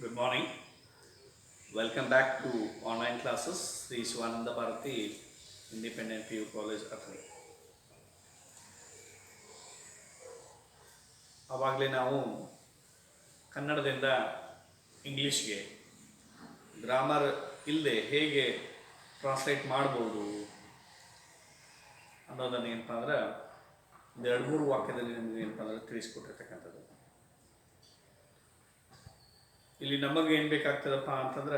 Good morning. Welcome back to online classes. Sri Shivananda Bharati Independent PU College Athani. ಆವಾಗಲೇ ನಾವು ಕನ್ನಡದಿಂದ ಇಂಗ್ಲೀಷ್ಗೆ grammar ಇಲ್ಲದೆ ಹೇಗೆ ಟ್ರಾನ್ಸ್ಲೇಟ್ ಮಾಡ್ಬೋದು ಅನ್ನೋದನ್ನು ಏನಪ್ಪ ಅಂದ್ರೆ ಒಂದು ಎರಡು ಮೂರು ವಾಕ್ಯದಲ್ಲಿ ನಿಮಗೆ ಏನಪ್ಪ ಅಂದ್ರೆ ತಿಳಿಸ್ಕೊಟ್ಟಿರ್ತಕ್ಕಂಥದ್ದು. ಇಲ್ಲಿ ನಮಗೆ ಏನು ಬೇಕಾಗ್ತದಪ್ಪ ಅಂತಂದ್ರೆ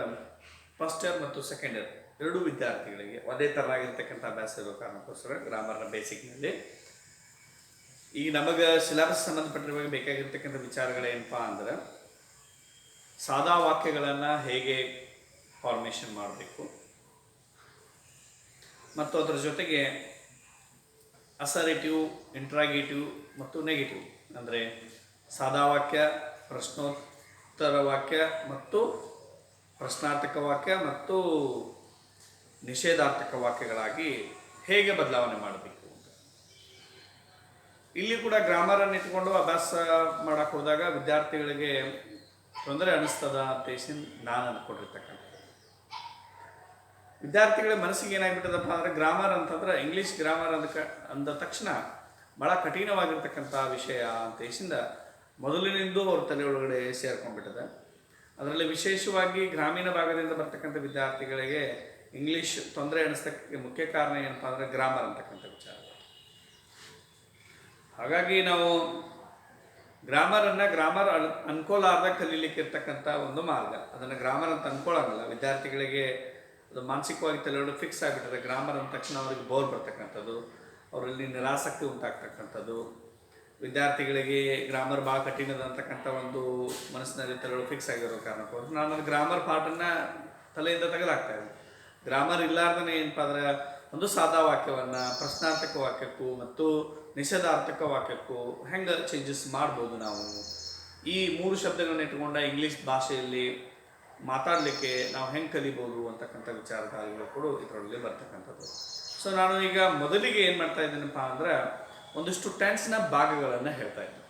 ಫಸ್ಟ್ ಇಯರ್ ಮತ್ತು ಸೆಕೆಂಡ್ ಇಯರ್ ಎರಡೂ ವಿದ್ಯಾರ್ಥಿಗಳಿಗೆ ಒಂದೇ ಥರನಾಗಿರ್ತಕ್ಕಂಥ ಅಭ್ಯಾಸ ಇರೋ ಕಾರಣಕ್ಕೋಸ್ಕರ ಗ್ರಾಮರ್ನ ಬೇಸಿಕ್ನಲ್ಲಿ ಈಗ ನಮಗೆ ಸಿಲೆಬಸ್ ಸಂಬಂಧಪಟ್ಟಿರುವಾಗ ಬೇಕಾಗಿರ್ತಕ್ಕಂಥ ವಿಚಾರಗಳೇನಪ್ಪ ಅಂದ್ರೆ ಸಾದಾ ವಾಕ್ಯಗಳನ್ನು ಹೇಗೆ ಫಾರ್ಮೇಷನ್ ಮಾಡಬೇಕು ಮತ್ತು ಅದರ ಜೊತೆಗೆ ಅಸರೇಟಿವ್, ಇಂಟ್ರಾಗೇಟಿವ್ ಮತ್ತು ನೆಗೆಟಿವ್ ಅಂದರೆ ಸಾದಾ ವಾಕ್ಯ, ಪ್ರಶ್ನೋತ್ತರ ವಾಕ್ಯ ಮತ್ತು ಪ್ರಶ್ನಾರ್ಥಕ ವಾಕ್ಯ ಮತ್ತು ನಿಷೇಧಾರ್ಥಕ ವಾಕ್ಯಗಳಾಗಿ ಹೇಗೆ ಬದಲಾವಣೆ ಮಾಡಬೇಕು ಅಂತ. ಇಲ್ಲಿ ಕೂಡ ಗ್ರಾಮರನ್ನು ಇಟ್ಕೊಂಡು ಅಭ್ಯಾಸ ಮಾಡಕ್ಕೆ ಹೋದಾಗ ವಿದ್ಯಾರ್ಥಿಗಳಿಗೆ ತೊಂದರೆ ಅನ್ನಿಸ್ತದ ಅಂತ ನಾನು ಅಂದ್ಕೊಂಡಿರ್ತಕ್ಕಂಥದ್ದು. ವಿದ್ಯಾರ್ಥಿಗಳ ಮನಸ್ಸಿಗೆ ಏನಾಗ್ಬಿಟ್ಟದಪ್ಪ ಅಂದರೆ ಗ್ರಾಮರ್ ಅಂತಂದ್ರೆ ಇಂಗ್ಲೀಷ್ ಗ್ರಾಮರ್ ಅಂದ ತಕ್ಷಣ ಭಾಳ ಕಠಿಣವಾಗಿರ್ತಕ್ಕಂಥ ವಿಷಯ ಅಂತ ಮೊದಲಿನಿಂದ ಅವ್ರ ತಲೆ ಒಳಗಡೆ ಸೇರ್ಕೊಂಡ್ಬಿಟ್ಟದೆ. ಅದರಲ್ಲಿ ವಿಶೇಷವಾಗಿ ಗ್ರಾಮೀಣ ಭಾಗದಿಂದ ಬರ್ತಕ್ಕಂಥ ವಿದ್ಯಾರ್ಥಿಗಳಿಗೆ ಇಂಗ್ಲೀಷ್ ತೊಂದರೆ ಅನ್ನಿಸ್ತಕ್ಕೆ ಮುಖ್ಯ ಕಾರಣ ಏನಪ್ಪ ಅಂದರೆ ಗ್ರಾಮರ್ ಅಂತಕ್ಕಂಥ ವಿಚಾರ. ಹಾಗಾಗಿ ನಾವು ಗ್ರಾಮರ್ ಅನ್ಕೋಲಾರ್ದಾಗ ಕಲೀಲಿಕ್ಕೆ ಇರ್ತಕ್ಕಂಥ ಒಂದು ಮಾರ್ಗ. ಅದನ್ನು ಗ್ರಾಮರ್ ಅಂತ ಅನ್ಕೊಳ್ಳೋಂಗಿಲ್ಲ. ವಿದ್ಯಾರ್ಥಿಗಳಿಗೆ ಅದು ಮಾನಸಿಕವಾಗಿ ತಲೆಯೊಳಗೆ ಫಿಕ್ಸ್ ಆಗಿಬಿಟ್ಟದೆ. ಗ್ರಾಮರ್ ಅಂದ ತಕ್ಷಣ ಅವ್ರಿಗೆ ಬೋರ್ ಬರ್ತಕ್ಕಂಥದ್ದು, ಅವರಲ್ಲಿ ನಿರಾಸಕ್ತಿ ಉಂಟಾಗ್ತಕ್ಕಂಥದ್ದು, ವಿದ್ಯಾರ್ಥಿಗಳಿಗೆ ಗ್ರಾಮರ್ ಭಾಳ ಕಠಿಣದ ಅಂತಕ್ಕಂಥ ಒಂದು ಮನಸ್ಸಿನಲ್ಲಿ ತಲೆಯೊಳಗೆ ಫಿಕ್ಸ್ ಆಗಿರೋ ಕಾರಣಕ್ಕೋಸ್ಕರ ನಾನು ಗ್ರಾಮರ್ ಪಾಠನ್ನು ತಲೆಯಿಂದ ತೆಗೆದಾಕ್ತಾಯಿದ್ದೆ. ಗ್ರಾಮರ್ ಇಲ್ಲಾರ್ದೇ ಏನಪ್ಪ ಅಂದ್ರೆ ಒಂದು ಸಾದಾ ವಾಕ್ಯವನ್ನು ಪ್ರಶ್ನಾರ್ಥಕ ವಾಕ್ಯಕ್ಕೂ ಮತ್ತು ನಿಷೇಧಾರ್ಥಕ ವಾಕ್ಯಕ್ಕೂ ಹೆಂಗೆ ಚೇಂಜಸ್ ಮಾಡ್ಬೋದು, ನಾವು ಈ ಮೂರು ಶಬ್ದಗಳನ್ನ ಇಟ್ಕೊಂಡ ಇಂಗ್ಲೀಷ್ ಭಾಷೆಯಲ್ಲಿ ಮಾತಾಡಲಿಕ್ಕೆ ನಾವು ಹೆಂಗೆ ಕಲಿಬೋದು ಅಂತಕ್ಕಂಥ ವಿಚಾರಗಳು ಕೂಡ ಇದರಲ್ಲಿ ಬರ್ತಕ್ಕಂಥದ್ದು. ಸೊ ನಾನು ಈಗ ಮೊದಲಿಗೆ ಏನು ಮಾಡ್ತಾ ಇದ್ದೀನಪ್ಪ ಅಂದ್ರೆ ಒಂದಿಷ್ಟು ಟೆನ್ಸ್ನ ಭಾಗಗಳನ್ನು ಹೇಳ್ತಾ ಇದ್ದೆ.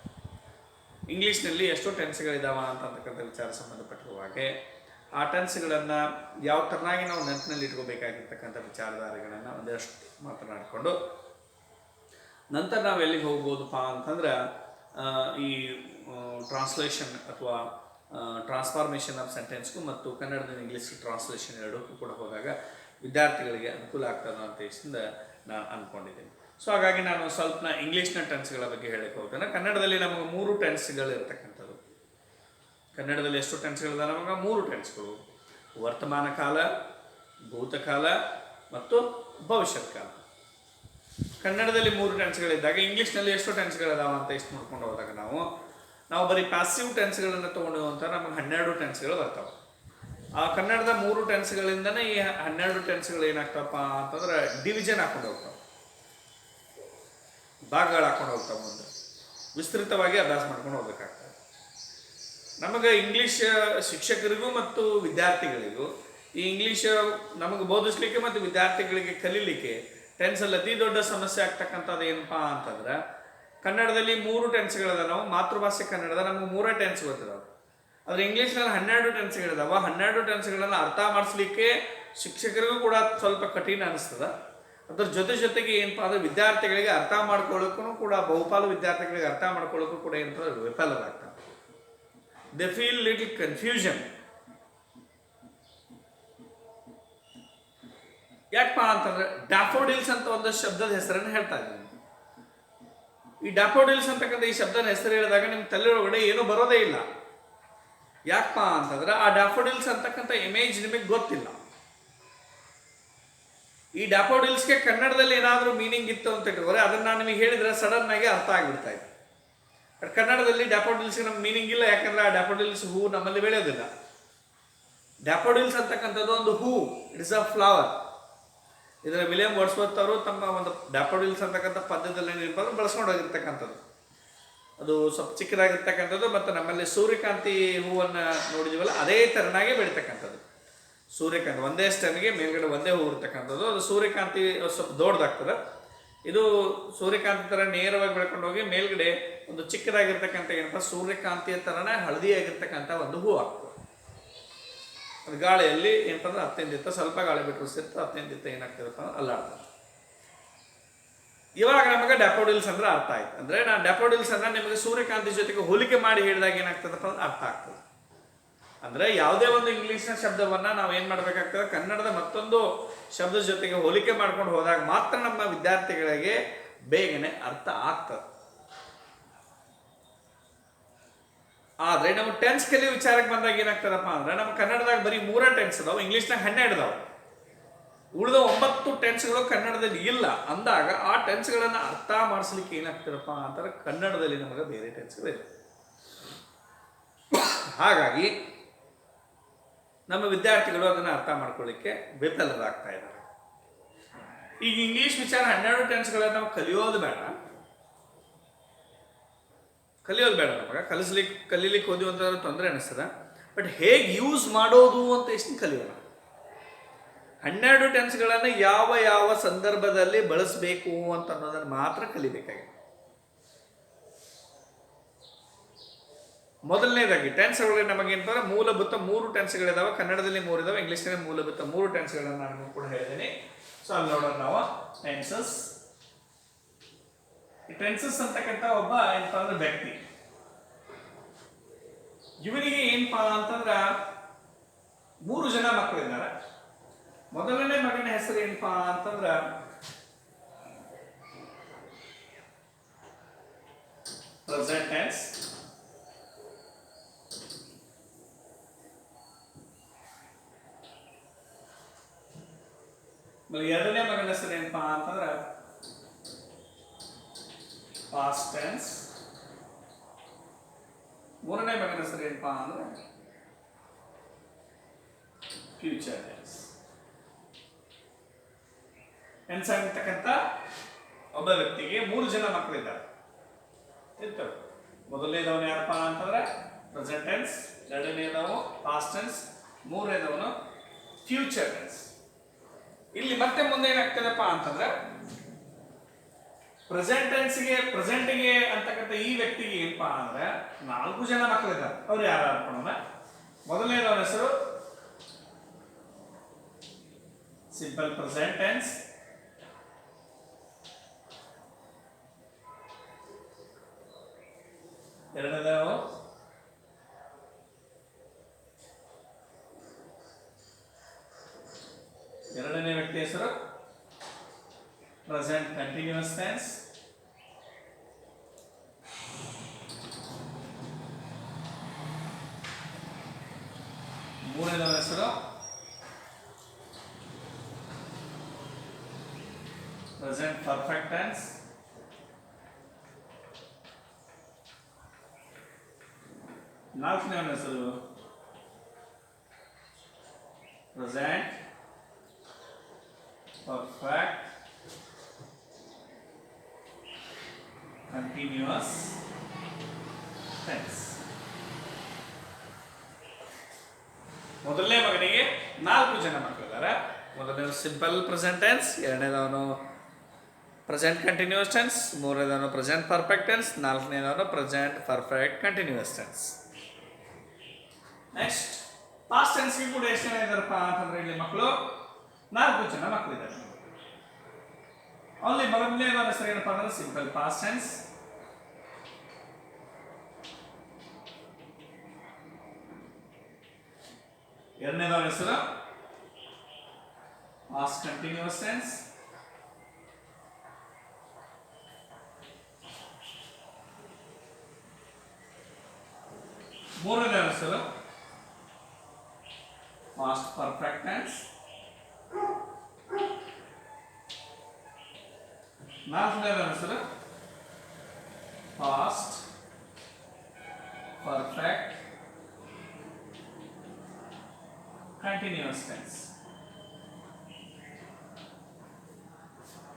ಇಂಗ್ಲೀಷ್ನಲ್ಲಿ ಎಷ್ಟು ಟೆನ್ಸ್ಗಳಿದಾವ ಅಂತಕ್ಕಂಥ ವಿಚಾರ ಸಂಬಂಧಪಟ್ಟಿರುವ ಹಾಗೆ ಆ ಟೆನ್ಸ್ಗಳನ್ನು ಯಾವ ಥರನಾಗಿ ನಾವು ನೆನಪಿನಲ್ಲಿ ಇಟ್ಕೋಬೇಕಾಗಿರ್ತಕ್ಕಂಥ ವಿಚಾರಧಾರೆಗಳನ್ನು ಒಂದಷ್ಟು ಮಾತನಾಡಿಕೊಂಡು ನಂತರ ನಾವು ಎಲ್ಲಿಗೆ ಹೋಗ್ಬೋದಪ್ಪ ಅಂತಂದ್ರೆ ಈ ಟ್ರಾನ್ಸ್ಲೇಷನ್ ಅಥವಾ ಟ್ರಾನ್ಸ್ಫಾರ್ಮೇಷನ್ ಆಫ್ ಸೆಂಟೆನ್ಸ್ಗೂ ಮತ್ತು ಕನ್ನಡದಿಂದ ಇಂಗ್ಲೀಷ್ ಟ್ರಾನ್ಸ್ಲೇಷನ್ ಎರಡಕ್ಕೂ ಕೂಡ ಹೋದಾಗ ವಿದ್ಯಾರ್ಥಿಗಳಿಗೆ ಅನುಕೂಲ ಆಗ್ತದೆ ಅಂತ ನಾನು ಅಂದ್ಕೊಂಡಿದ್ದೀನಿ. ಸೊ ಹಾಗಾಗಿ ನಾನು ಸ್ವಲ್ಪ ಇಂಗ್ಲೀಷ್ನ ಟೆನ್ಸ್ಗಳ ಬಗ್ಗೆ ಹೇಳಕ್ಕೆ ಹೋಗ್ತೇನೆ. ಕನ್ನಡದಲ್ಲಿ ನಮಗೆ 3 ಟೆನ್ಸ್ಗಳು ಇರ್ತಕ್ಕಂಥದ್ದು. ಕನ್ನಡದಲ್ಲಿ ಎಷ್ಟು ಟೆನ್ಸ್ಗಳಿದೆ? ನಮಗೆ 3 ಟೆನ್ಸ್ಗಳು: ವರ್ತಮಾನ ಕಾಲ, ಭೂತಕಾಲ ಮತ್ತು ಭವಿಷ್ಯತ್ ಕಾಲ. ಕನ್ನಡದಲ್ಲಿ 3 ಟೆನ್ಸ್ಗಳಿದ್ದಾಗ ಇಂಗ್ಲೀಷ್ನಲ್ಲಿ ಎಷ್ಟು ಟೆನ್ಸ್ಗಳಿದಾವ ಅಂತ ನೋಡ್ಕೊಂಡು ಹೋದಾಗ ನಾವು ಬರೀ ಪ್ಯಾಸಿವ್ ಟೆನ್ಸ್ಗಳನ್ನು ತೊಗೊಂಡು ಅಂತ ನಮಗೆ 12 ಟೆನ್ಸ್ಗಳು ಬರ್ತಾವೆ. ಆ ಕನ್ನಡದ 3 ಟೆನ್ಸ್ಗಳಿಂದನೇ ಈ 12 ಟೆನ್ಸ್ಗಳು ಏನಾಗ್ತವಪ್ಪ ಅಂತಂದ್ರೆ ಡಿವಿಷನ್ ಹಾಕೊಂಡು ಹೋಗ್ತಾವೆ, ಭಾಗಗಳು ಹಾಕೊಂಡು ಹೋಗ್ತಾವೆ. ಮುಂದೆ ವಿಸ್ತೃತವಾಗಿ ಅಭ್ಯಾಸ ಮಾಡ್ಕೊಂಡು ಹೋಗ್ಬೇಕಾಗ್ತದೆ. ನಮಗೆ ಇಂಗ್ಲೀಷ್ ಶಿಕ್ಷಕರಿಗೂ ಮತ್ತು ವಿದ್ಯಾರ್ಥಿಗಳಿಗೂ ಈ ಇಂಗ್ಲೀಷ್ ನಮಗೆ ಬೋಧಿಸ್ಲಿಕ್ಕೆ ಮತ್ತು ವಿದ್ಯಾರ್ಥಿಗಳಿಗೆ ಕಲೀಲಿಕ್ಕೆ ಟೆನ್ಸಲ್ಲಿ ಅತಿ ದೊಡ್ಡ ಸಮಸ್ಯೆ ಆಗ್ತಕ್ಕಂಥದ್ದು ಏನಪ್ಪ ಅಂತಂದ್ರೆ ಕನ್ನಡದಲ್ಲಿ 3 ಟೆನ್ಸ್ಗಳಿದಾವೆ. ನಾವು ಮಾತೃಭಾಷೆ ಕನ್ನಡದ ನಮಗೆ 3 ಟೆನ್ಸ್ ಗೊತ್ತಿದಾವೆ. ಆದರೆ ಇಂಗ್ಲೀಷ್ನಲ್ಲಿ 12 ಟೆನ್ಸ್ಗಳಿದಾವೆ. 12 ಟೆನ್ಸ್ಗಳನ್ನು ಅರ್ಥ ಮಾಡಿಸ್ಲಿಕ್ಕೆ ಶಿಕ್ಷಕರಿಗೂ ಕೂಡ ಸ್ವಲ್ಪ ಕಠಿಣ ಅನಿಸ್ತದೆ. ಅದ್ರ ಜೊತೆಗೆ ಏನಪ್ಪ ಅಂದರೆ ವಿದ್ಯಾರ್ಥಿಗಳಿಗೆ ಅರ್ಥ ಮಾಡ್ಕೊಳ್ಳೋಕ್ಕೂ ಕೂಡ ಬಹುಪಾಲು ವಿದ್ಯಾರ್ಥಿಗಳಿಗೆ ಅರ್ಥ ಮಾಡ್ಕೊಳ್ಳೋಕ್ಕೂ ಕೂಡ ಏನಂತ ವಿಫಲರಾಗ್ತದೆ. They feel little confusion. ಯಾಕಪ್ಪ ಅಂತಂದ್ರೆ ಡ್ಯಾಫೋಡಿಲ್ಸ್ ಅಂತ ಒಂದು ಶಬ್ದದ ಹೆಸರನ್ನು ಹೇಳ್ತಾ ಇದ್ದೀನಿ. ಈ ಡ್ಯಾಫೋಡಿಲ್ಸ್ ಅಂತಕ್ಕಂಥ ಈ ಶಬ್ದದ ಹೆಸರು ಹೇಳಿದಾಗ ನಿಮ್ಮ ತಲೆ ಒಳಗಡೆ ಏನೂ ಬರೋದೇ ಇಲ್ಲ. ಯಾಕಪ್ಪ ಅಂತಂದ್ರೆ ಆ ಡ್ಯಾಫೋಡಿಲ್ಸ್ ಅಂತಕ್ಕಂಥ ಇಮೇಜ್ ನಿಮಗೆ ಗೊತ್ತಿಲ್ಲ. ಈ ಡ್ಯಾಫೋಡಿಲ್ಸ್ಗೆ ಕನ್ನಡದಲ್ಲಿ ಏನಾದರೂ ಮೀನಿಂಗ್ ಇತ್ತು ಅಂತ ಇಟ್ಕೋರೆ ಅದನ್ನು ನಾನು ನಿಮಗೆ ಹೇಳಿದರೆ ಸಡನ್ ಆಗಿ ಅರ್ಥ ಆಗಿಬಿಡ್ತಾ ಇತ್ತು. ಬಟ್ ಕನ್ನಡದಲ್ಲಿ ಡ್ಯಾಫೋಡಿಲ್ಸ್ಗೆ ನಮ್ಗೆ ಮೀನಿಂಗ್ ಇಲ್ಲ. ಯಾಕಂದ್ರೆ ಆ ಡ್ಯಾಫೋಡಿಲ್ಸ್ ಹೂ ನಮ್ಮಲ್ಲಿ ಬೆಳೆಯೋದಿಲ್ಲ. ಡ್ಯಾಫೋಡಿಲ್ಸ್ ಅಂತಕ್ಕಂಥದ್ದು ಒಂದು ಹೂ, ಇಟ್ ಇಸ್ ಅ ಫ್ಲವರ್. ಇದರ ವಿಲಿಯಂ ವರ್ಡ್ಸ್ವರ್ತ್ ಅವರು ತಮ್ಮ ಒಂದು ಡ್ಯಾಫೋಡಿಲ್ಸ್ ಅಂತಕ್ಕಂಥ ಪದ್ಯದಲ್ಲಿ ಬಳಸ್ಕೊಂಡು ಹೋಗಿರ್ತಕ್ಕಂಥದ್ದು. ಅದು ಸ್ವಲ್ಪ ಚಿಕ್ಕದಾಗಿರ್ತಕ್ಕಂಥದ್ದು ಮತ್ತು ನಮ್ಮಲ್ಲಿ ಸೂರ್ಯಕಾಂತಿ ಹೂವನ್ನು ನೋಡಿದೀವಲ್ಲ ಅದೇ ಥರನಾಗೆ ಬೆಳೀತಕ್ಕಂಥದ್ದು. ಸೂರ್ಯಕಾಂತಿ ಒಂದೇ ಸ್ಟೆಮ್ಗೆ ಮೇಲ್ಗಡೆ ಒಂದೇ ಹೂ ಇರ್ತಕ್ಕಂಥದ್ದು. ಅದು ಸೂರ್ಯಕಾಂತಿ ಸ್ವಲ್ಪ ದೊಡ್ಡದಾಗ್ತದೆ. ಇದು ಸೂರ್ಯಕಾಂತಿ ಥರ ನೇರವಾಗಿ ಬೆಳ್ಕೊಂಡು ಹೋಗಿ ಮೇಲ್ಗಡೆ ಒಂದು ಚಿಕ್ಕದಾಗಿರ್ತಕ್ಕಂಥ ಏನಪ್ಪ ಸೂರ್ಯಕಾಂತಿಯ ಥರನೇ ಹಳದಿಯಾಗಿರ್ತಕ್ಕಂಥ ಒಂದು ಹೂ ಆಗ್ತದೆ. ಅದು ಗಾಳಿಯಲ್ಲಿ ಏನಂತಂದ್ರೆ ಅತ್ಯಂತ ಸ್ವಲ್ಪ ಗಾಳಿ ಬಿಟ್ಟರು ಸಿರ್ತ ಅತ್ಯಂತ ಏನಾಗ್ತಿರಪ್ಪ ಅಂದ್ರೆ ಅಲ್ಲಾಡ್ತದೆ. ಇವಾಗ ನಮಗೆ ಡ್ಯಾಫೋಡಿಲ್ಸ್ ಅಂದ್ರೆ ಅರ್ಥ ಆಯ್ತು. ಅಂದ್ರೆ ನಾನು ಡ್ಯಾಫೋಡಿಲ್ಸ್ ಅಂದ್ರೆ ನಿಮಗೆ ಸೂರ್ಯಕಾಂತಿ ಜೊತೆಗೆ ಹೋಲಿಕೆ ಮಾಡಿ ಹೇಳಿದಾಗ ಏನಾಗ್ತದಪ್ಪ ಅಂದ್ರೆ ಅರ್ಥ ಆಗ್ತದೆ. ಅಂದ್ರೆ ಯಾವುದೇ ಒಂದು ಇಂಗ್ಲಿಷ್ನ ಶಬ್ದವನ್ನ ನಾವು ಏನ್ ಮಾಡ್ಬೇಕಾಗ್ತದೆ, ಕನ್ನಡದ ಮತ್ತೊಂದು ಶಬ್ದದ ಜೊತೆಗೆ ಹೋಲಿಕೆ ಮಾಡ್ಕೊಂಡು ಹೋದಾಗ ಮಾತ್ರ ನಮ್ಮ ವಿದ್ಯಾರ್ಥಿಗಳಿಗೆ ಬೇಗನೆ ಅರ್ಥ ಆಗ್ತದೆ. ಆದ್ರೆ ನಾವು ಟೆನ್ಸ್ ಕಲಿಯೋ ವಿಚಾರಕ್ಕೆ ಬಂದಾಗ ಏನಾಗ್ತದಪ್ಪ ಅಂದ್ರೆ ನಮ್ಮ ಕನ್ನಡದಾಗ ಬರೀ 3 ಟೆನ್ಸ್ ಅದಾವ, ಇಂಗ್ಲಿಷ್ನಾಗ 12 ಅದಾವ. ಉಳಿದ 9 ಟೆನ್ಸ್ಗಳು ಕನ್ನಡದಲ್ಲಿ ಇಲ್ಲ ಅಂದಾಗ ಆ ಟೆನ್ಸ್ಗಳನ್ನು ಅರ್ಥ ಮಾಡಿಸ್ಲಿಕ್ಕೆ ಏನಾಗ್ತದಪ್ಪ ಅಂತಾರೆ, ಕನ್ನಡದಲ್ಲಿ ನಮಗೆ ಬೇರೆ ಟೆನ್ಸ್ಗಳಿದೆ. ಹಾಗಾಗಿ ನಮ್ಮ ವಿದ್ಯಾರ್ಥಿಗಳು ಅದನ್ನು ಅರ್ಥ ಮಾಡ್ಕೊಳ್ಳಿಕ್ಕೆ ವಿಫಲರಾಗ್ತಾ ಇದ್ದಾರೆ. ಈಗ ಇಂಗ್ಲಿಷ್ ವಿಚಾರ 12 ಟೆನ್ಸ್ಗಳನ್ನು ನಾವು ಕಲಿಯೋದು ಬೇಡ ನಮಗೆ. ಕಲೀಲಿಕ್ಕೆ ಹೋದ್ವಿ ಅಂತಂದ್ರೆ ತೊಂದರೆ ಅನಿಸ್ತದ. ಬಟ್ ಹೇಗೆ ಯೂಸ್ ಮಾಡೋದು ಅಂತ ಎಷ್ಟು ಕಲಿಯೋಣ. 12 ಟೆನ್ಸ್ಗಳನ್ನು ಯಾವ ಸಂದರ್ಭದಲ್ಲಿ ಬಳಸಬೇಕು ಅಂತ ಅನ್ನೋದನ್ನು ಮಾತ್ರ ಕಲಿಬೇಕಾಗಿದೆ. ಮೊದಲನೇದಾಗಿ ಟೆನ್ಸ್ಗಳು ನಮಗೇನಂತಂದ್ರೆ ಮೂಲಭೂತ 3 ಟೆನ್ಸ್ಗಳಿದಾವೆ. ಕನ್ನಡದಲ್ಲಿ 3 ಇದಾವೆ, ಇಂಗ್ಲಿಷ್ನಲ್ಲಿ ಮೂಲಭೂತ 3 ಟೆನ್ಸ್ಗಳನ್ನು ನಾನು ಕೂಡ ಹೇಳಿದ್ದೀನಿ. ಸೊ ಅಲ್ಲಿ ನೋಡೋಣ ನಾವು ಟೆನ್ಸಸ್. ಟೆನ್ಸಸ್ ಅಂತಕ್ಕಂಥ ಒಬ್ಬ ಏನಪ್ಪ ಅಂದ್ರೆ ವ್ಯಕ್ತಿ. ಇವನಿಗೆ ಏನಪ್ಪಾ ಅಂತಂದ್ರ 3 ಜನ ಮಕ್ಕಳಿದ್ದಾರೆ. ಮೊದಲನೇ ಮಗನ ಹೆಸರು ಏನಪ್ಪಾ ಅಂತಂದ್ರ ಪ್ರೆಸೆಂಟ್ ಟೆನ್ಸ್. ಎರಡನೇ ಮಗನ ಹೆಸರು ಏನಪ್ಪಾ ಅಂತಂದ್ರ ಪಾಸ್ಟ್ ಟೆನ್ಸ್. ಮೂರನೇ ಮಗನ ಹೆಸರು ಏನಪ್ಪಾ ಅಂದ್ರೆ ಫ್ಯೂಚರ್ ಟೆನ್ಸ್. ಟೆನ್ಸ್ ಆಗಿರ್ತಕ್ಕಂಥ ಒಬ್ಬ ವ್ಯಕ್ತಿಗೆ 3 ಜನ ಮಕ್ಕಳಿದ್ದಾರೆ. ಮೊದಲನೇದವನು ಯಾರಪ್ಪ ಅಂತಂದ್ರೆ ಪ್ರೆಸೆಂಟ್ ಟೆನ್ಸ್, ಎರಡನೇದವನು ಪಾಸ್ಟ್ ಟೆನ್ಸ್, ಮೂರನೇದವನು ಫ್ಯೂಚರ್ ಟೆನ್ಸ್. ಇಲ್ಲಿ ಮತ್ತೆ ಮುಂದೆ ಏನಾಗ್ತದಪ್ಪ ಅಂತಂದ್ರೆ ಪ್ರೆಸೆಂಟ್ಗೆ ಅಂತಕ್ಕಂಥ ಈ ವ್ಯಕ್ತಿಗೆ ಏನಪ್ಪಾ ಅಂದ್ರೆ 4 ಜನ ಮಕ್ಕಳಿದ್ದಾರೆ. ಅವ್ರು ಯಾರು ಅನ್ಕೊಳ್ಳೋಣ. ಮೊದಲನೇದವನ ಹೆಸರು ಸಿಂಪಲ್ ಪ್ರೆಸೆಂಟ್ ಟೆನ್ಸ್. ಎರಡನೇದವ ಎರಡನೇ ವ್ಯಕ್ತಿ ಹೆಸರು ಪ್ರೆಸೆಂಟ್ ಕಂಟಿನ್ಯೂಸ್ ಟೆನ್ಸ್. ಮೂರನೇದವರ ಹೆಸರು ಪ್ರೆಸೆಂಟ್ ಪರ್ಫೆಕ್ಟ್ ಟೆನ್ಸ್. ನಾಲ್ಕನೇವನ ಹೆಸರು ಪ್ರೆಸೆಂಟ್ ಪರ್ಫೆಕ್ಟ್ ಕಂಟಿನ್ಯೂಸ್ ಟೆನ್ಸ್. ಮೊದಲನೇ ಮಗನಿಗೆ 4 ಜನ ಮಕ್ಕಳಿದ್ದಾರೆ. ಮೊದಲನೇದು ಸಿಂಪಲ್ ಪ್ರೆಸೆಂಟ್ ಟೆನ್ಸ್, ಎರಡನೇದವನು ಪ್ರೆಸೆಂಟ್ ಕಂಟಿನ್ಯೂಸ್ ಟೆನ್ಸ್, ಮೂರನೇದವನು ಪ್ರೆಸೆಂಟ್ ಪರ್ಫೆಕ್ಟ್ ಟೆನ್ಸ್, ನಾಲ್ಕನೇದವನು present perfect continuous tense. Next past ಟೆನ್ಸ್ಗೆ ಕೂಡ ಎಷ್ಟು ಜನ ಇದ್ದಾರಪ್ಪ ಅಂತಂದ್ರೆ ಇಲ್ಲಿ ಮಕ್ಕಳು 4 ಜನ ಮಕ್ಕಳಿದ್ದಾರೆ. ಅಲ್ಲಿ ಮೊದಲನೇದವನ ಹೆಸರು ಏನಪ್ಪ ಅಂದ್ರೆ ಸಿಂಪಲ್ ಪಾಸ್ಟ್ ಟೆನ್ಸ್. ಎರಡನೇದವನ ಹೆಸರು ಪಾಸ್ಟ್ ಕಂಟಿನ್ಯೂಸ್ ಟೆನ್ಸ್. ಮೂರನೇದವನ ಹೆಸರು ಪಾಸ್ಟ್ ಪರ್ಫೆಕ್ಟ್ ಟೆನ್ಸ್. ನಾಲ್ಕನೇದವನ ಹೆಸರು ಪಾಸ್ಟ್ ಪರ್ಫೆಕ್ಟ್ ಕಂಟಿನ್ಯೂಸ್ ಟೆನ್ಸ್.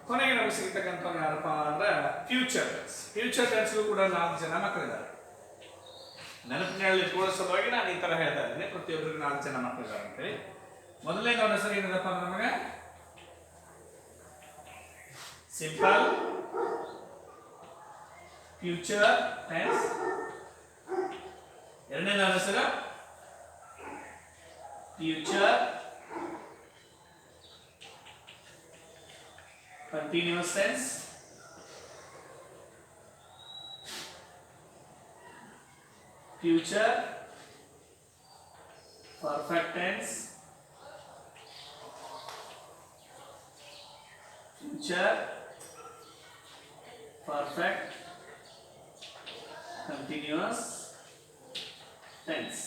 ಕೊನೆಗೆ ನಮಗೆ ಸಿಗ್ತಕ್ಕಂಥ ಯಾರಪ್ಪ ಅಂದ್ರೆ ಫ್ಯೂಚರ್ ಟೆನ್ಸ್. ಫ್ಯೂಚರ್ ಟೆನ್ಸ್ಗೂ ಕೂಡ 4 ಜನ ಮಕ್ಕಳಿದ್ದಾರೆ. ನೆನಪಿನಲ್ಲಿ ಇಟ್ಕೊಳ್ಳೋ ಸಲುವಾಗಿ ನಾನು ಈ ತರ ಹೇಳ್ತಾ ಇದ್ದೀನಿ. ಪ್ರತಿಯೊಬ್ಬರಿಗೆ 4 ಜನ ಮಕ್ಕಳಿದ್ದಾರೆ ಅಂತೇಳಿ. ಮೊದಲನೇದವನ ಹೆಸರು ಏನಿದೆಪ್ಪ ಅಂದ್ರೆ ನಮಗೆ ಸಿಂಪಲ್ ಫ್ಯೂಚರ್ ಟೆನ್ಸ್. ಎರಡನೇದವನ ಹೆಸರು future continuous tense, future perfect tense, future perfect continuous tense.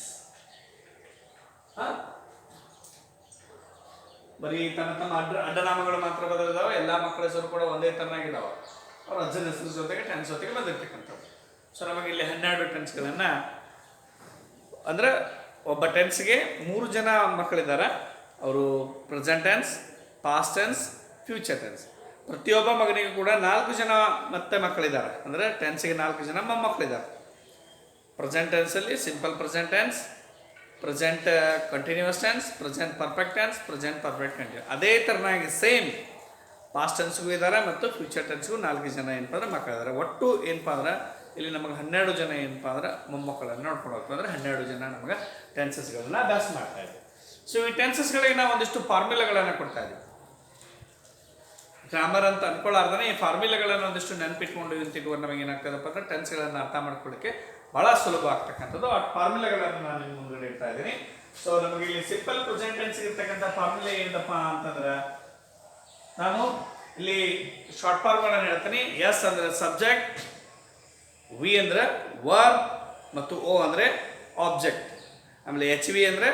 ಬರೀ ತಮ್ಮ ತಮ್ಮ ಅಡ್ಡನಾಮಗಳು ಮಾತ್ರ ಬದಲಿದಾವೆ, ಎಲ್ಲ ಮಕ್ಕಳ ಹೆಸರು ಕೂಡ ಒಂದೇ ತರನಾಗಿದ್ದಾವೆ. ಅವ್ರ ಅಜ್ಜನ ಹೆಸರು ಜೊತೆಗೆ ಟೆನ್ಸ್ ಜೊತೆಗೆ ಬಂದಿರ್ತಕ್ಕಂಥದ್ದು. ಸೊ ನಮಗೆ ಇಲ್ಲಿ 12 ಟೆನ್ಸ್ಗಳನ್ನು, ಅಂದರೆ ಒಬ್ಬ ಟೆನ್ಸ್ಗೆ 3 ಜನ ಮಕ್ಕಳಿದ್ದಾರೆ. ಅವರು present tense, past tense, future tense. ಪ್ರತಿಯೊಬ್ಬ ಮಗನಿಗೂ ಕೂಡ 4 ಜನ ಮತ್ತೆ ಮಕ್ಕಳಿದ್ದಾರೆ. ಅಂದರೆ ಟೆನ್ಸ್ಗೆ 4 ಜನ ಮೊಮ್ಮಕ್ಕಳಿದ್ದಾರೆ. ಪ್ರೆಸೆಂಟ್ ಟೆನ್ಸಲ್ಲಿ simple present tense, present continuous tense, present perfect tense, present perfect continue. ಅದೇ ಥರನಾಗಿ ಸೇಮ್ ಪಾಸ್ಟ್ ಟೆನ್ಸ್ಗೂ ಇದ್ದಾರೆ ಮತ್ತು ಫ್ಯೂಚರ್ ಟೆನ್ಸ್ಗೂ 4 ಜನ ಏನಪ್ಪ ಅಂದ್ರೆ ಮಕ್ಕಳಿದ್ದಾರೆ. ಒಟ್ಟು ಏನಪ್ಪ ಅಂದ್ರೆ ಇಲ್ಲಿ ನಮಗೆ 12 ಜನ ಏನಪ್ಪ ಅಂದ್ರೆ ಮೊಮ್ಮಕ್ಕಳನ್ನು ನೋಡ್ಕೊಂಡು ಹೋಗ್ತದೆ. ಅಂದರೆ 12 ಜನ ನಮಗೆ ಟೆನ್ಸಸ್ಗಳನ್ನು ಅಭ್ಯಾಸ ಮಾಡ್ತಾ ಇದ್ದೀವಿ. ಸೊ ಈ ಟೆನ್ಸಸ್ಗಳಿಗೆ ನಾವು ಒಂದಿಷ್ಟು ಫಾರ್ಮುಲಾಗಳನ್ನು ಕೊಡ್ತಾ ಇದ್ದೀವಿ. ಗ್ರಾಮರ್ ಅಂತ ಅನ್ಕೊಳ್ಳಾರ್ದೇ ಈ ಫಾರ್ಮುಲಾಗಳನ್ನು ಒಂದಿಷ್ಟು ನೆನಪಿಟ್ಕೊಂಡು ನಿಂತಿಟ್ಟು ನಮಗೆ ಏನಾಗ್ತದಪ್ಪ ಅಂದ್ರೆ ಟೆನ್ಸ್ಗಳನ್ನು ಅರ್ಥ ಮಾಡ್ಕೊಳ್ಳಿಕ್ಕೆ ಭಾಳ ಸುಲಭ ಆಗ್ತಕ್ಕಂಥದ್ದು. ಆ ಫಾರ್ಮುಲಾಗಳನ್ನು ನಾನು ನಿಮ್ಮ ಮುಂದೆ ಇಡ್ತಾ ಇದ್ದೀನಿ. ಸೊ ನಮಗೆ ಇಲ್ಲಿ ಸಿಂಪಲ್ ಪ್ರೆಸೆಂಟ್ ಟೆನ್ಸ್ ಇರ್ತಕ್ಕಂಥ ಫಾರ್ಮುಲಾ ಏನಪ್ಪ ಅಂತಂದ್ರೆ, ನಾನು ಇಲ್ಲಿ ಶಾರ್ಟ್ ಫಾರ್ಮ್ಗಳನ್ನು ಹೇಳ್ತೀನಿ. ಎಸ್ ಅಂದರೆ ಸಬ್ಜೆಕ್ಟ್, ವಿ ಅಂದರೆ ವರ್ಬ್ ಮತ್ತು ಓ ಅಂದರೆ ಆಬ್ಜೆಕ್ಟ್, ಆಮೇಲೆ ಎಚ್ ವಿ ಅಂದರೆ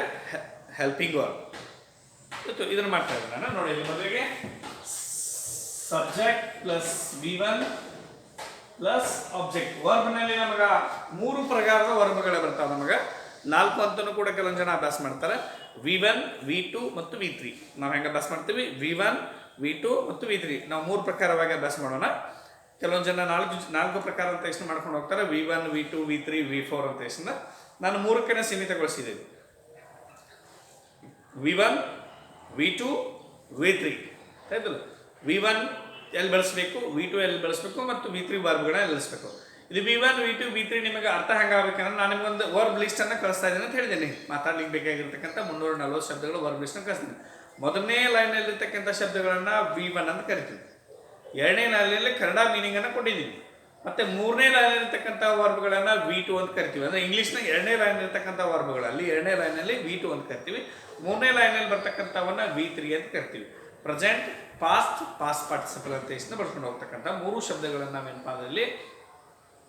ಹೆಲ್ಪಿಂಗ್ ವರ್ಬ್. ಇದನ್ನು ಮಾಡ್ತಾ ಇದ್ದೀನಿ ನಾನು. ನೋಡಿ ಇಲ್ಲಿ ಮೊದಲಿಗೆ subject plus V1 plus object. ವರ್ಬ್ನಲ್ಲಿ ನಮಗೆ 3 ಪ್ರಕಾರದ ವರ್ಬ್ಗಳು ಬರ್ತಾವೆ. ನಮಗೆ 4 ಅಂತಲೂ ಕೂಡ ಕೆಲವೊಂದು ಜನ ಅಭ್ಯಾಸ ಮಾಡ್ತಾರೆ. V1, V2 ಮತ್ತು V3. ನಾವು ಹೆಂಗೆ ಅಭ್ಯಾಸ ಮಾಡ್ತೀವಿ? V1, V2 ಮತ್ತು V3 ನಾವು 3 ಪ್ರಕಾರವಾಗಿ ಅಭ್ಯಾಸ ಮಾಡೋಣ. ಕೆಲವೊಂದು ಜನ 4 ಪ್ರಕಾರ ಅಂತ ಎಷ್ಟು ಮಾಡ್ಕೊಂಡು ಹೋಗ್ತಾರೆ. V1, V2, V3, V4 ಅಂತ ಎಷ್ಟು. ನಾನು 3ಕ್ಕೆ ಸೀಮಿತಗೊಳಿಸಿದ್ದೀನಿ. V1, V2, V3 ಆಯ್ತಲ್ಲ. V1 ಎಲ್ಲಿ ಬಳಸಬೇಕು, V2 ಎಲ್ಲಿ ಬಳಸಬೇಕು ಮತ್ತು V3 ವರ್ಬ್ಗಳನ್ನ ಎಲ್ಲಿ ಬಳಸಬೇಕು. ಇದು V1, V2, V3 ನಿಮಗೆ ಅರ್ಥ ಹೆಂಗಾಗಬೇಕಂದ್ರೆ ನಾನು ನಿಮಗೊಂದು ವರ್ಬ್ ಲಿಸ್ಟನ್ನು ಕಳಿಸ್ತಾ ಇದ್ದೀನಿ ಅಂತ ಹೇಳಿದ್ದೀನಿ. ಮಾತಾಡ್ಲಿಕ್ಕೆ ಬೇಕಾಗಿರ್ತಕ್ಕಂಥ 340 ಶಬ್ದಗಳು ವರ್ಬ್ ಲಿಸ್ಟನ್ನು ಕಳಿಸ್ತೀನಿ. ಮೊದಲನೇ ಲೈನಲ್ಲಿರ್ತಕ್ಕಂಥ ಶಬ್ದಗಳನ್ನು V1 ಅಂತ ಕರಿತೀವಿ. 2ನೇ ಲೈನಲ್ಲಿ ಕನ್ನಡ ಮೀನಿಂಗನ್ನು ಕೊಟ್ಟಿದ್ದೀನಿ. ಮತ್ತು 3ನೇ ಲೈನಲ್ಲಿರ್ತಕ್ಕಂಥ ವರ್ಬ್ಗಳನ್ನು V2 ಅಂತ ಕರಿತೀವಿ. ಅಂದರೆ ಇಂಗ್ಲೀಷ್ನ 2ನೇ ಲೈನಲ್ಲಿರ್ತಕ್ಕಂಥ ವರ್ಬ್ಗಳಲ್ಲಿ 2ನೇ ಲೈನಲ್ಲಿ V2 ಅಂತ ಕರಿತೀವಿ. 3ನೇ ಲೈನಲ್ಲಿ ಬರ್ತಕ್ಕಂಥವನ್ನ V3 ಅಂತ ಕರಿತೀವಿ. ಪ್ರೆಸೆಂಟ್, ಪಾಸ್ಟ್, ಪಾಸ್ಟ್ ಪಾರ್ಟಿಸಿಪಲ್ ಅಂತ ಎಷ್ಟು ಬರ್ಕೊಂಡು ಹೋಗ್ತಕ್ಕಂಥ 3 ಶಬ್ದಗಳನ್ನು ನಾವೇನಪ್ಪ ಅದರಲ್ಲಿ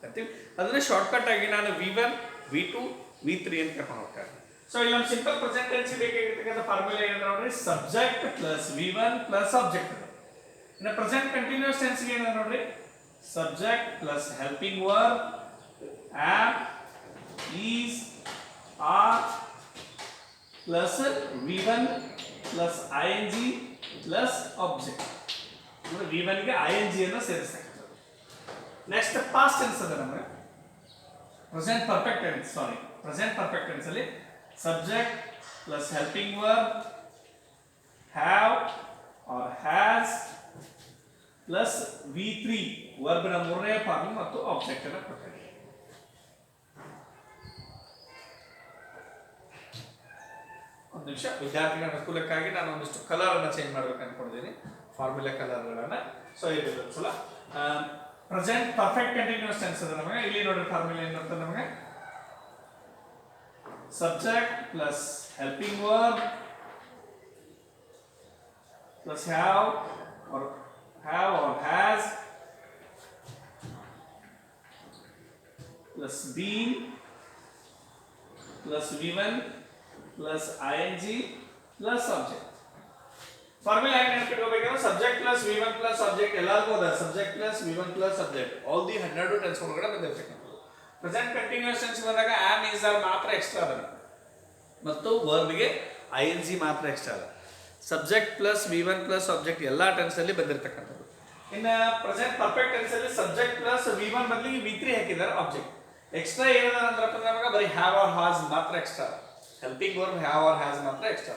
ಕರಿತೀವಿ. ಅದನ್ನೇ ಶಾರ್ಟ್ಕಟ್ ಆಗಿ ನಾನು V1, V2, V3 ಅಂತ ಕರ್ಕೊಂಡು ಹೋಗ್ತಾ ಇದ್ದೀನಿ. ಸೊ ಇಲ್ಲಿ ನಮ್ಮ ಸಿಂಪಲ್ ಪ್ರೆಸೆಂಟ್ ಟೆನ್ಸ್ ಬೇಕಾಗಿರ್ತಕ್ಕಂಥ ಫಾರ್ಮುಲಾ ಏನಂದ್ರೆ ನೋಡ್ರಿ, subject plus V1 plus object. ಇನ್ನು ಪ್ರೆಸೆಂಟ್ ಕಂಟಿನ್ಯೂಸ್ ಟೆನ್ಸ್ಗೆ ಏನಂದ್ರೆ ನೋಡ್ರಿ, subject plus helping verb am, is, are plus V1 plus ING plus object. ಅಂದರೆ V1ಗೆ ING ಅನ್ನು ಸೇರಿಸ್ತಕ್ಕಂಥದ್ದು. ನೆಕ್ಸ್ಟ್ ಪಾಸ್ಟ್ ಟೆನ್ಸ್ ಅದ ನಮಗೆ present perfect tense. Present perfect tense ಅಲ್ಲಿ subject plus helping verb have or has plus V3 ವರ್ಬ್ನ 3ನೇ form ಮತ್ತು object ಅನ್ನು ಕೊಟ್ಟಿದೆ. ಒಂದು ನಿಮಿಷ, ವಿದ್ಯಾರ್ಥಿಗಳ ಅನುಕೂಲಕ್ಕಾಗಿ ನಾನು ಒಂದಿಷ್ಟು ಕಲರ್ ಅನ್ನು ಚೇಂಜ್ ಮಾಡ್ಬೇಕು ಅನ್ಕೊಂಡಿದ್ದೀನಿ, ಫಾರ್ಮುಲಾ ಕಲರ್ಗಳನ್ನ. ಸೊ ಇದು ಸಲ ಪ್ರೆಸೆಂಟ್ ಪರ್ಫೆಕ್ಟ್ ಕಂಟಿನ್ಯೂಸ್ ಟೆನ್ಸ್ ಅದ ನಮಗೆ. ಇಲ್ಲಿ ನೋಡ್ರಿ ಫಾರ್ಮುಲಾ ಏನು ಬರ್ತದೆ ನಮಗೆ, subject plus helping verb plus have or has plus been plus V1 plus ING plus object. Formula ಹೆಂಗೆ ನೆನಪಿಟ್ಕೋಬೇಕಂದ್ರೆ subject plus V1 plus object ಎಲ್ಲರಿಗೂ ಅದ. Subject plus V1 plus subject all the 12 tense ಒಳಗಡೆ ಬಂದಿರ್ತಕ್ಕಂಥದ್ದು. Present continuous tense ಬಂದಾಗ am, is, are ಮಾತ್ರ extra ಅದ ಮತ್ತು ವರ್ಬ್ಗೆ ING ಮಾತ್ರ ಎಕ್ಸ್ಟ್ರಾ ಅದ. Subject plus V1 plus object ಎಲ್ಲ ಟೆನ್ಸಲ್ಲಿ ಬಂದಿರತಕ್ಕಂಥದ್ದು. ಇನ್ನು ಪ್ರೆಸೆಂಟ್ ಪರ್ಫೆಕ್ಟ್ ಟೆನ್ಸಲ್ಲಿ ಸಬ್ಜೆಕ್ಟ್ ಪ್ಲಸ್ V1 ಬದಲಿಗೆ V3 ಹಾಕಿದ್ದಾರೆ ಆಬ್ಜೆಕ್ಟ್. ಎಕ್ಸ್ಟ್ರಾ ಏನದ ಅಂದ್ರಪ್ಪ ನಮಗೆ ಬರೀ ಹ್ಯಾವ್ ಆರ್ ಹ್ಯಾಸ್ ಮಾತ್ರ extra. Helping verb have or has ಮಾತ್ರ ಎಕ್ಸ್ಟ್ರಾ.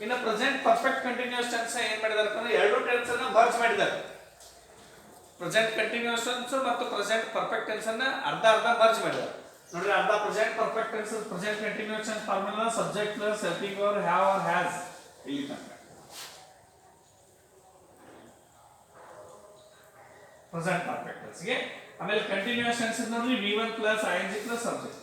ಇನ್ನು ಪ್ರೆಸೆಂಟ್ ಪರ್ಫೆಕ್ಟ್ ಕಂಟಿನ್ಯೂಸ್ ಟೆನ್ಸ್ ಏನು ಮಾಡಿದ್ದಾರೆ ಅಂದ್ರೆ 2 ಟೆನ್ಸ್ ಅನ್ನು ಮರ್ಜ್ ಮಾಡಿದ್ದಾರೆ. ಪ್ರೆಸೆಂಟ್ ಕಂಟಿನ್ಯೂಸ್ ಟೆನ್ಸ್ ಮತ್ತು ಪ್ರೆಸೆಂಟ್ ಪರ್ಫೆಕ್ಟ್ ಟೆನ್ಸ್ ಅನ್ನು ಅರ್ಧ ಮರ್ಜ್ ಮಾಡಿದ್ದಾರೆ. ನೋಡ್ರಿ ಅರ್ಧ present perfect tense present continuous tense formula subject plus helping verb have or has ಇಲ್ಲಿ ತನಕ ಪ್ರೆಸೆಂಟ್ ಪರ್ಫೆಕ್ಟ್ ಟೆನ್ಸ್ ಗೆ. ಆಮೇಲೆ ಕಂಟಿನ್ಯೂಸ್ ಟೆನ್ಸ್ ನೋಡ್ರಿ V1 plus ing plus subject.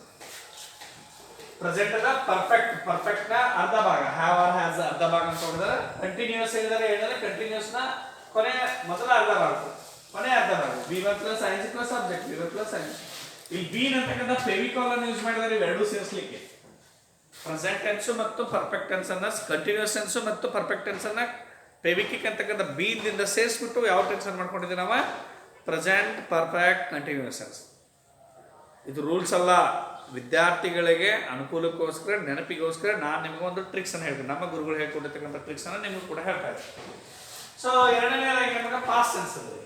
Present ಅದ ಪರ್ಫೆಕ್ಟ್ ನ ಅರ್ಧ ಭಾಗ ಹ್ಯಾವ್ ಆರ್ ಹ್ಯಾಸ್ ಅರ್ಧ ಭಾಗ ಅಂತ ಹೇಳಿದ್ರೆ ಕಂಟಿನ್ಯೂಸ್ ಹೇಳಿದ್ರೆ ಕಂಟಿನ್ಯೂಸ್ ನ ಕೊನೆ ಮೊದಲ ಅರ್ಧ ಭಾಗ ಕೊನೆ ಅರ್ಧ ಭಾಗ V1 plus ing plus subject V1 plus ing. ಇಲ್ಲಿ ಬೀನ್ ಅಂತಕ್ಕಂಥ ಫೆವಿಕಾಲ್ ಅನ್ನು ಯೂಸ್ ಮಾಡಿದರೆ ಇವೆರಡೂ ಸೇರಿಸಲಿಕ್ಕೆ ಪ್ರೆಸೆಂಟ್ ಟೆನ್ಸ್ ಮತ್ತು ಪರ್ಫೆಕ್ಟ್ ಟೆನ್ಸ್ ಅನ್ನ ಕಂಟಿನ್ಯೂಸ್ ಟೆನ್ಸ್ ಮತ್ತು ಪರ್ಫೆಕ್ಟ್ ಟೆನ್ಸ್ ಅನ್ನ ಫೆವಿಕಿಕ್ ಅಂತಕ್ಕಂಥ ಬೀನ್ ದಿಂದ ಸೇರಿಸ್ಬಿಟ್ಟು ಯಾವ ಟೆನ್ಸ್ ಅನ್ನು ಮಾಡ್ಕೊಂಡಿದ್ದೀವಿ ನಾವು ಪ್ರೆಸೆಂಟ್ ಪರ್ಫೆಕ್ಟ್ ಕಂಟಿನ್ಯೂಸ್ ಟೆನ್ಸ್. ಇದು ರೂಲ್ಸ್ ಅಲ್ಲ, ವಿದ್ಯಾರ್ಥಿಗಳಿಗೆ ಅನುಕೂಲಕ್ಕೋಸ್ಕರ ನೆನಪಿಗೋಸ್ಕರ ನಾನು ನಿಮಗೊಂದು ಟ್ರಿಕ್ಸ್ ಅನ್ನು ಹೇಳ್ತೀನಿ. ನಮ್ಮ ಗುರುಗಳು ಹೇಳ್ಕೊಟ್ಟಿರ್ತಕ್ಕಂಥ ಟ್ರಿಕ್ಸ್ ಅನ್ನು ನಿಮಗೂ ಕೂಡ ಹೇಳ್ತಾ ಇದ್ದೀನಿ. ಸೊ ಎರಡನೇದಾಗಿ ನಮಗೆ ಪಾಸ್ಟ್ ಟೆನ್ಸ್ ಇದೆ.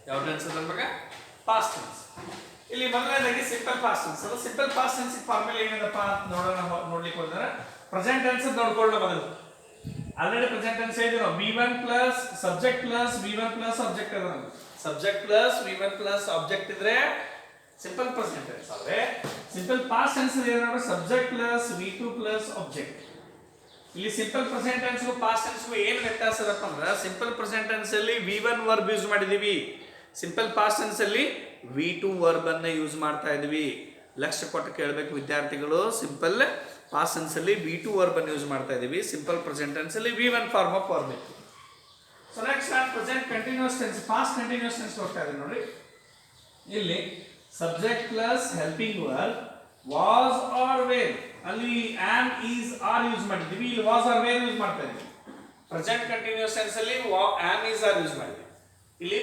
ಯಾವ ಟೆನ್ಸ್ ಇದೆ ನಮಗೆ ಪಾಸ್ಟ್ ಟೆನ್ಸ್. ಇಲ್ಲಿ ಮೊದಲನೇದಾಗಿ ಸಿಂಪಲ್ ಪಾಸ್ಟ್ ಟೆನ್ಸ್ ಅಲ್ಲ. ಸಿಂಪಲ್ ಪಾಸ್ಟ್ ಟೆನ್ಸ್ ಫಾರ್ಮುಲಾ ಏನಿದೆಪ್ಪ ಅಂತ ನೋಡ್ಲಿಕ್ಕೆ ಹೋದ್ರೆ ಪ್ರೆಸೆಂಟ್ ಟೆನ್ಸ್ ನೋಡ್ಕೊಳ್ಳೋ ಮೊದಲು ಆಲ್ರೆಡಿ ಪ್ರೆಸೆಂಟ್ ಟೆನ್ಸ್ ಹೇಳಿದ್ವಿ ನಾವು V1 plus subject plus V1 plus object ಅದ ನಮಗೆ subject plus V1 plus object ಇದ್ರೆ ಸಿಂಪಲ್ ಪ್ರೆಸೆಂಟ್ ಟೆನ್ಸ್. ಆದ್ರೆ ಸಿಂಪಲ್ ಪಾಸ್ಟ್ ಟೆನ್ಸ್ ಏನಂದ್ರೆ subject plus V2 plus object. ಇಲ್ಲಿ ಸಿಂಪಲ್ ಪ್ರೆಸೆಂಟ್ ಟೆನ್ಸ್ ಗೂ ಪಾಸ್ಟ್ ಟೆನ್ಸ್ ಗೂ ಏನು ವ್ಯತ್ಯಾಸ ಇದಪ್ಪ ಅಂದ್ರೆ ಸಿಂಪಲ್ ಪ್ರೆಸೆಂಟ್ ಟೆನ್ಸ್ ಅಲ್ಲಿ V1 ವರ್ಬ್ ಯೂಸ್ ಮಾಡಿದೀವಿ, ಸಿಂಪಲ್ ಪಾಸ್ಟ್ ಟೆನ್ಸ್ ಅಲ್ಲಿ V2 ವರ್ಬ್ ಅನ್ನು ಯೂಸ್ ಮಾಡ್ತಾ ಇದೀವಿ. ಲಕ್ಷ್ಯ ಕೊಟ್ಟು ಕೇಳಬೇಕು ವಿದ್ಯಾರ್ಥಿಗಳು. ಸಿಂಪಲ್ ಪಾಸ್ಟ್ ಟೆನ್ಸ್ ಅಲ್ಲಿ V2 ವರ್ಬ್ ಅನ್ನು ಯೂಸ್ ಮಾಡ್ತಾ ಇದೀವಿ, ಸಿಂಪಲ್ ಪ್ರೆಸೆಂಟ್ ಟೆನ್ಸ್ ಅಲ್ಲಿ V1 ಫಾರ್ಮ್ ಆಫ್ ವರ್ಬ್ ಇತ್ತು. ಸೊ ನೆಕ್ಸ್ಟ್ ನಾನು present continuous tense past continuous tense ಹೋಗ್ತಾ ಇದ್ದೀನಿ ನೋಡ್ರಿ. ಇಲ್ಲಿ subject plus helping verb was or were ಅಲ್ಲಿ ಆಮ್ ಈಸ್ ಆರ್ ಯೂಸ್ ಮಾಡಿದ್ದೀವಿ, ಇಲ್ಲಿ ವಾಸ್ ಆರ್ ವೇರ್ ಯೂಸ್ ಮಾಡ್ತಾ ಇದೀವಿ. ಪ್ರೆಸೆಂಟ್ ಕಂಟಿನ್ಯೂಸ್ ಟೆನ್ಸ್ ಅಲ್ಲಿ ಆಮ್ ಈಸ್ ಆರ್ ಯೂಸ್ ಮಾಡಿದ್ವಿ. ಇಲ್ಲಿ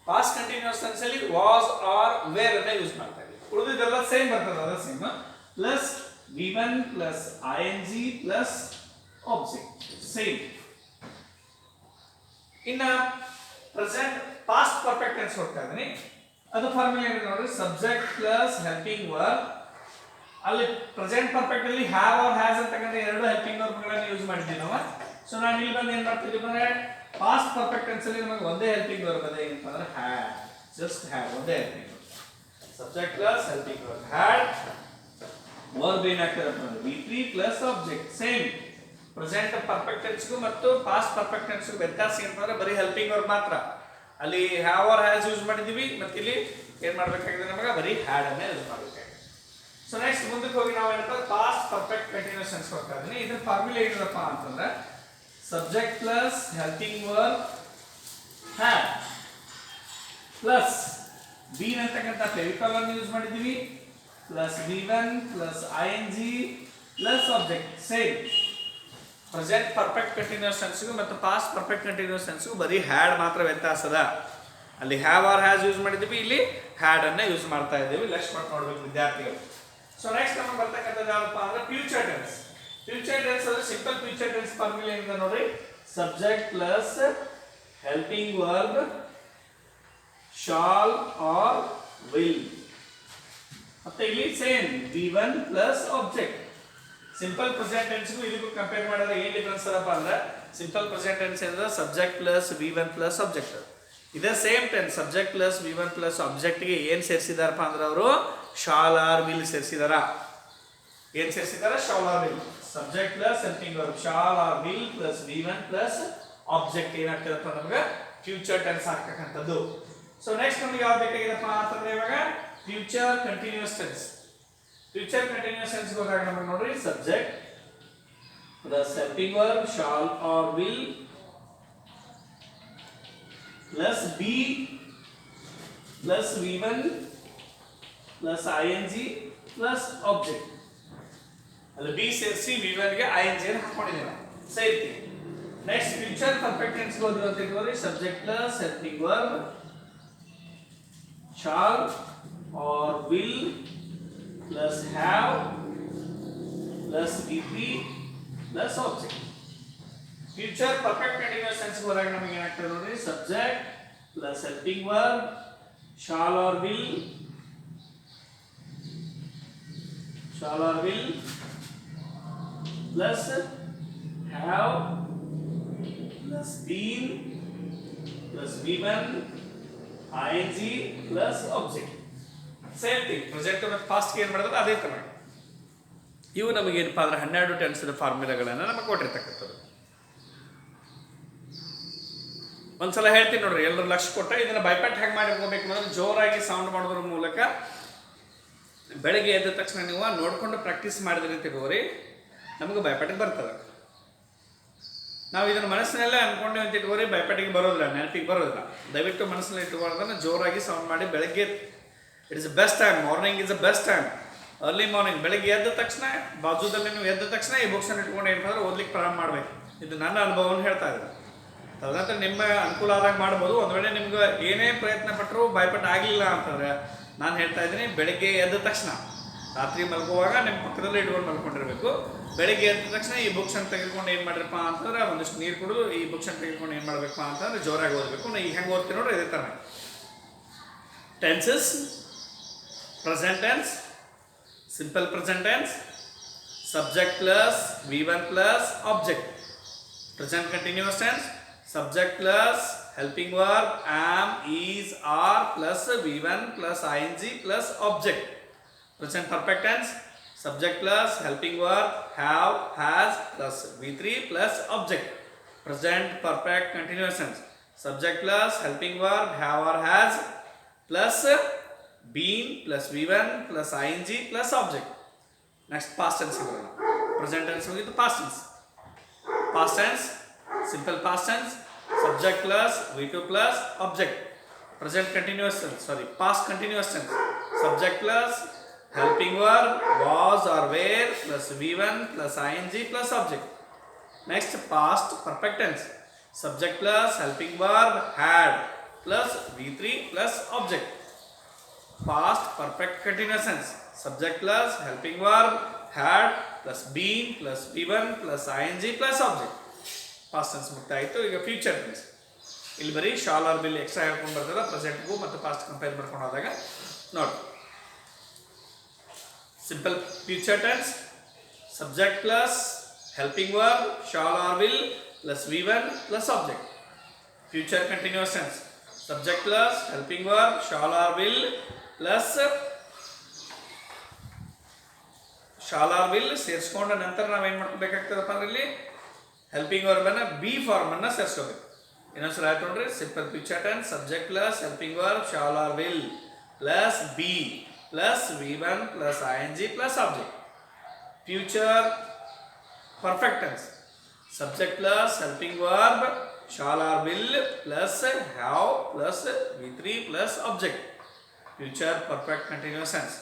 ಪಾಸ್ಟ್ ಕಂಟಿನ್ಯೂಸ್ ಟೆನ್ಸ್ ಅಲ್ಲಿ ವಾಸ್ ಆರ್ ವೇರ್ ಅನ್ನ ಯೂಸ್ ಮಾಡ್ತಾ ಇದೀವಿ. ಉಳಿದಿದ್ದೆಲ್ಲ ಸೇಮ್ ಬರ್ತದೆ, ಅದ same plus V1 plus ing plus object same. ಇನ್ನ ಪ್ರೆಸೆಂಟ್ ಪಾಸ್ಟ್ ಪರ್ಫೆಕ್ಟ್ ಟೆನ್ಸ್ ಹೋಗ್ತಾ ಇದೀನಿ. ಅದು ಫಾರ್ಮುಲಾ ಏನಿದೆ ನೋಡ್ರಿ ಸಬ್ಜೆಕ್ಟ್ ಪ್ಲಸ್ ಹೆಲ್ಪಿಂಗ್ ವರ್ಬ್. ಅಲ್ಲಿ ಪ್ರೆಸೆಂಟ್ ಪರ್ಫೆಕ್ಟ್ ಅಲ್ಲಿ ಹ್ಯಾವ್ ಆರ್ ಹ್ಯಾಸ್ ಅಂತಕ್ಕಂಥ ಎರಡು ಹೆಲ್ಪಿಂಗ್ ವರ್ಬ್ ಗಳನ್ನು ಯೂಸ್ ಮಾಡಿದ್ದೀವಿ ನಾವು. ಸೊ ನಾನು ಇಲ್ಲಿ ಬಂದು ಏನ್ ಮಾಡ್ತಿದ್ದೀವಿ ಅಂದ್ರೆ ಪಾಸ್ಟ್ ಪರ್ಫೆಕ್ಟ್ ಟೆನ್ಸ್ ಅಲ್ಲಿ ನಮಗೆ ಒಂದೇ ಹೆಲ್ಪಿಂಗ್ ವರ್ಬ್ ಅದೇ ಏನಪ್ಪ ಅಂದ್ರೆ ಹ್ಯಾಡ್, ಜಸ್ಟ್ ಹ್ಯಾಡ್ ಒಂದೇ helping verb. Subject plus helping verb had verb ಏನಾಗ್ತದೆ ಅಂದ್ರೆ V3 plus object same. Present perfect tense ಗೂ ಮತ್ತು ಪಾಸ್ಟ್ ಪರ್ಫೆಕ್ಟ್ ಟೆನ್ಸ್ ಗೂ ವ್ಯತ್ಯಾಸ ಏನಂದ್ರೆ ಬರೀ ಹೆಲ್ಪಿಂಗ್ ವರ್ಬ್ ಮಾತ್ರ. ಅಲ್ಲಿ ಹ್ಯಾವ್ ಆರ್ ಹ್ಯಾಸ್ ಯೂಸ್ ಮಾಡಿದೀವಿ, ಮತ್ತೆ ಇಲ್ಲಿ ಏನ್ ಮಾಡ್ಬೇಕಾಗಿದೆ ನಮಗೆ ಬರೀ ಹ್ಯಾಡ್ ಅನ್ನ ಯೂಸ್ ಮಾಡಬೇಕಾಗಿದೆ. ಸೊ ನೆಕ್ಸ್ಟ್ ಮುಂದಕ್ಕೆ ಹೋಗಿ ನಾವು ಏನಂತ ಪಾಸ್ಟ್ ಪರ್ಫೆಕ್ಟ್ ಕಂಟಿನ್ಯೂಸ್ ಟೆನ್ಸ್ ಹೋಗ್ತಾ ಇದೀನಿ. ಇದ್ರ ಫಾರ್ಮುಲಾ ಏನಿದೆಪ್ಪ ಅಂತಂದ್ರೆ subject plus helping verb had plus been ಅಂತಕ್ಕಂಥ ಫೆವಿಕಾಲ್ ಅನ್ನು ಯೂಸ್ ಮಾಡಿದೀವಿ plus V1 plus ing plus object same. Present perfect continuous tense ಗೂ ಮತ್ತು ಪಾಸ್ಟ್ ಪರ್ಫೆಕ್ಟ್ ಕಂಟಿನ್ಯೂಸ್ ಟೆನ್ಸ್ ಗೂ ಬರೀ ಹ್ಯಾಡ್ ಮಾತ್ರ ವ್ಯತ್ಯಾಸ ಅದ. ಅಲ್ಲಿ ಹ್ಯಾವ್ ಆರ್ ಹ್ಯಾಸ್ ಯೂಸ್ ಮಾಡಿದೀವಿ, ಇಲ್ಲಿ ಹ್ಯಾಡ್ ಅನ್ನ ಯೂಸ್ ಮಾಡ್ತಾ ಇದ್ದೀವಿ. ಲಕ್ಷ್ಯ ಮಾಡಿ ನೋಡ್ಬೇಕು ವಿದ್ಯಾರ್ಥಿಗಳು. ಸೊ ನೆಕ್ಸ್ಟ್ ನಮಗೆ ಬರ್ತಕ್ಕಂಥದ್ದು ಯಾವಪ್ಪ ಅಂದ್ರೆ ಫ್ಯೂಚರ್ ಟೆನ್ಸ್. ಫ್ಯೂಚರ್ ಟೆನ್ಸ್ ಅಂದ್ರೆ ಸಿಂಪಲ್ ಫ್ಯೂಚರ್ ಟೆನ್ಸ್ ಫಾರ್ಮುಲಾ ಏನಿದೆ ನೋಡ್ರಿ subject plus helping verb shall or will. ಮತ್ತೆ ಇಲ್ಲಿ same V1 plus object. Simple present tense ಗೂ ಇದಕ್ಕೂ ಕಂಪೇರ್ ಮಾಡಿದ್ರೆ ಏನ್ ಡಿಫರೆನ್ಸ್ ಅದಪ್ಪ ಅಂದ್ರೆ ಸಿಂಪಲ್ ಪ್ರೆಸೆಂಟ್ ಟೆನ್ಸ್ ಅಂದ್ರೆ subject plus V1 plus object. ಇದೇ same tense subject plus V1 plus object ಗೆ ಏನ್ ಸೇರಿಸಿದಾರಪ್ಪ ಅಂದ್ರೆ ಅವರು ಶಾಲ್ ಆರ್ ವಿಲ್ ಸೇರಿಸಿದಾರ. ಏನ್ ಸೇರಿಸಿದಾರ shall or will. Subject plus helping verb shall or will plus V1 plus object ಏನಾಗ್ತದಪ್ಪ ನಮಗೆ ಫ್ಯೂಚರ್ ಟೆನ್ಸ್ ಆಗ್ತಕ್ಕಂಥದ್ದು. ಸೊ ನೆಕ್ಸ್ಟ್ ನಮಗೆ ಯಾವ್ದು ಬೇಕಾಗಿದೆಪ್ಪ ಅಂತಂದ್ರೆ ಇವಾಗ future continuous tense. Future continuous tense ಹೋದಾಗ ನಮಗೆ ನೋಡ್ರಿ subject plus helping verb shall or will plus be plus V1 plus ing plus object. ಅಲ್ಲಿ ಬಿ ಸೇರಿಸಿ V1 ಗೆ ing ಅನ್ನು ಹಾಕೊಂಡಿದ್ದೇವೆ ಸೇರಿಸಿ. ನೆಕ್ಸ್ಟ್ ಫ್ಯೂಚರ್ ಪರ್ಫೆಕ್ಟ್ ಟೆನ್ಸ್ ಹೋದ್ರು ಅಂತ ಇಟ್ಕೊಳ್ಳಿ subject plus helping verb shall or will plus have plus V3 plus object. Future perfect continuous tense ಹೋದಾಗ ನಮಗೆ ಏನಾಗ್ತದೆ ನೋಡಿ subject plus helping verb shall or will plus have plus been plus V1 ing plus object. Same thing present ಮತ್ತು ಪಾಸ್ಟ್ಗೆ ಏನು ಮಾಡಿದ್ರೆ ಅದೇ ಥರ. ಇವು ನಮಗೇನಪ್ಪ ಅಂದ್ರೆ 12 ಟೆನ್ಸ್ನ ಫಾರ್ಮುಲಾಗಳನ್ನು ನಮಗೆ ಕೊಟ್ಟಿರ್ತಕ್ಕಂಥದ್ದು. ಒಂದ್ಸಲ ಹೇಳ್ತೀನಿ ನೋಡ್ರಿ, ಎಲ್ಲರೂ ಲಕ್ಷ ಕೊಟ್ಟರೆ ಇದನ್ನು ಬೈಪಾಟ್ ಹೇಗೆ ಮಾಡಿರ್ಕೋಬೇಕು ಅಂದ್ರೆ ಜೋರಾಗಿ ಸೌಂಡ್ ಮಾಡೋದ್ರ ಮೂಲಕ ಬೆಳಗ್ಗೆ ಎದ್ದ ತಕ್ಷಣ ನೀವು ನೋಡ್ಕೊಂಡು ಪ್ರಾಕ್ಟೀಸ್ ಮಾಡಿದ್ರಿ ಅಂತ ಇಟ್ಕೋರಿ, ನಮಗೆ ಬೈಪಾಟಿಗೆ ಬರ್ತದೆ. ನಾವು ಇದನ್ನು ಮನಸ್ಸಿನಲ್ಲೇ ಅಂದ್ಕೊಂಡೇವೆ ಅಂತ ಇಟ್ಕೋರಿ, ಬೈಪಾಟಿಗೆ ಬರೋದಿಲ್ಲ, ನೆನಪಿಗೆ ಬರೋದಿಲ್ಲ. ದಯವಿಟ್ಟು ಮನಸ್ಸಿನಲ್ಲಿ ಇಟ್ಕೊಳ್ಳೋದನ್ನು ಜೋರಾಗಿ ಸೌಂಡ್ ಮಾಡಿ ಬೆಳಗ್ಗೆ it is best time. Morning is the best time. Early morning ಬೆಳಗ್ಗೆ ಎದ್ದ ತಕ್ಷಣ ಬಾಜುದಲ್ಲಿ ನೀವು ಎದ್ದ ತಕ್ಷಣ ಈ ಬುಕ್ಸನ್ನು ಇಟ್ಕೊಂಡು ಏನಂದ್ರೆ ಓದ್ಲಿಕ್ಕೆ ಪ್ರಾರಂಭ ಮಾಡಬೇಕು. ಇದು ನನ್ನ ಅನುಭವವನ್ನು ಹೇಳ್ತಾ ಇದ್ದಾರೆ. ತದನಂತರ ನಿಮ್ಮ ಅನುಕೂಲ ಆದಾಗ ಮಾಡ್ಬೋದು. ಒಂದು ವೇಳೆ ನಿಮ್ಗೆ ಏನೇ ಪ್ರಯತ್ನ ಪಟ್ಟರು ಬಾಯ್ಪಾಟ್ ಆಗಲಿಲ್ಲ ಅಂತಂದ್ರೆ ನಾನು ಹೇಳ್ತಾ ಇದ್ದೀನಿ, ಬೆಳಗ್ಗೆ ಎದ್ದ ತಕ್ಷಣ ರಾತ್ರಿ ಮಲ್ಗುವಾಗ ನಿಮ್ಮ ಪಕ್ಕದಲ್ಲೇ ಇಟ್ಕೊಂಡು ಮಲ್ಕೊಂಡಿರ್ಬೇಕು. ಬೆಳಗ್ಗೆ ಎದ್ದ ತಕ್ಷಣ ಈ ಬುಕ್ಸನ್ನು ತೆಗೆದುಕೊಂಡು ಏನು ಮಾಡಿರಪ್ಪ ಅಂತಂದ್ರೆ ಒಂದಿಷ್ಟು ನೀರು ಕುಡಿದು ಈ ಬುಕ್ಸನ್ನು ತೆಗೆದುಕೊಂಡು ಏನು ಮಾಡಬೇಕಪ್ಪ ಅಂತಂದ್ರೆ ಜೋರಾಗಿ ಓದಬೇಕು. ಈಗ ಹೆಂಗೆ ಓದ್ತೀನಿ ನೋಡ್ರಿ, ಇದೇ ಥರ tenses: present tense, simple present tense, subject plus V1 plus object. Present continuous tense, subject plus helping verb am, is, are plus V1 plus ing plus object. Present perfect tense, subject plus helping verb have, has plus V3 plus object. Present perfect continuous tense, subject plus helping verb have or has plus been plus V1 plus ing plus object. Next past tense ಬರೋಣ. Present tense ಮುಗಿತು, past tense. Past tense, simple past tense, subject plus V2 plus object. Present continuous tense, past continuous tense, subject plus helping verb was or were plus V1 plus ing plus object. Next past perfect tense, subject plus helping verb had plus V3 plus object. Past perfect continuous tense, subject plus helping verb had plus been plus V1 plus ing plus object. Past tense ಮುಕ್ತಾಯಿತು. ಈಗ future tense. ಇಲ್ಲಿ ಬರೀ shawl R bill extra ಹೇಳ್ಕೊಂಡು ಬರ್ತದೆ. ಪ್ರೆಸೆಂಟ್ಗೂ ಮತ್ತು past compare ಮಾಡ್ಕೊಂಡು ಹೋದಾಗ ನೋಡಿ, simple future tense, subject plus helping verb shall or will plus V1 plus object. Future continuous tense, subject plus helping verb shall or will plus shall or will ಸೇರಿಸ್ಕೊಂಡ ನಂತರ ನಾವೇನು ಮಾಡ್ಕೋಬೇಕಾಗ್ತದಪ್ಪ ಅಂದ್ರೆ ಇಲ್ಲಿ ಹೆಲ್ಪಿಂಗ್ ವರ್ಬನ್ನು ಬಿ ಫಾರ್ಮನ್ನು ಸೇರಿಸ್ಕೋಬೇಕು. ಇನ್ನೊಂದ್ಸಲ ಆಯ್ತು ನೋಡ್ರಿ, simple future tense, subject plus helping verb shall or will plus be plus V1 plus ing plus object. Future perfect tense, subject plus helping verb shall or will plus have plus V3 plus object. Future perfect continuous tense,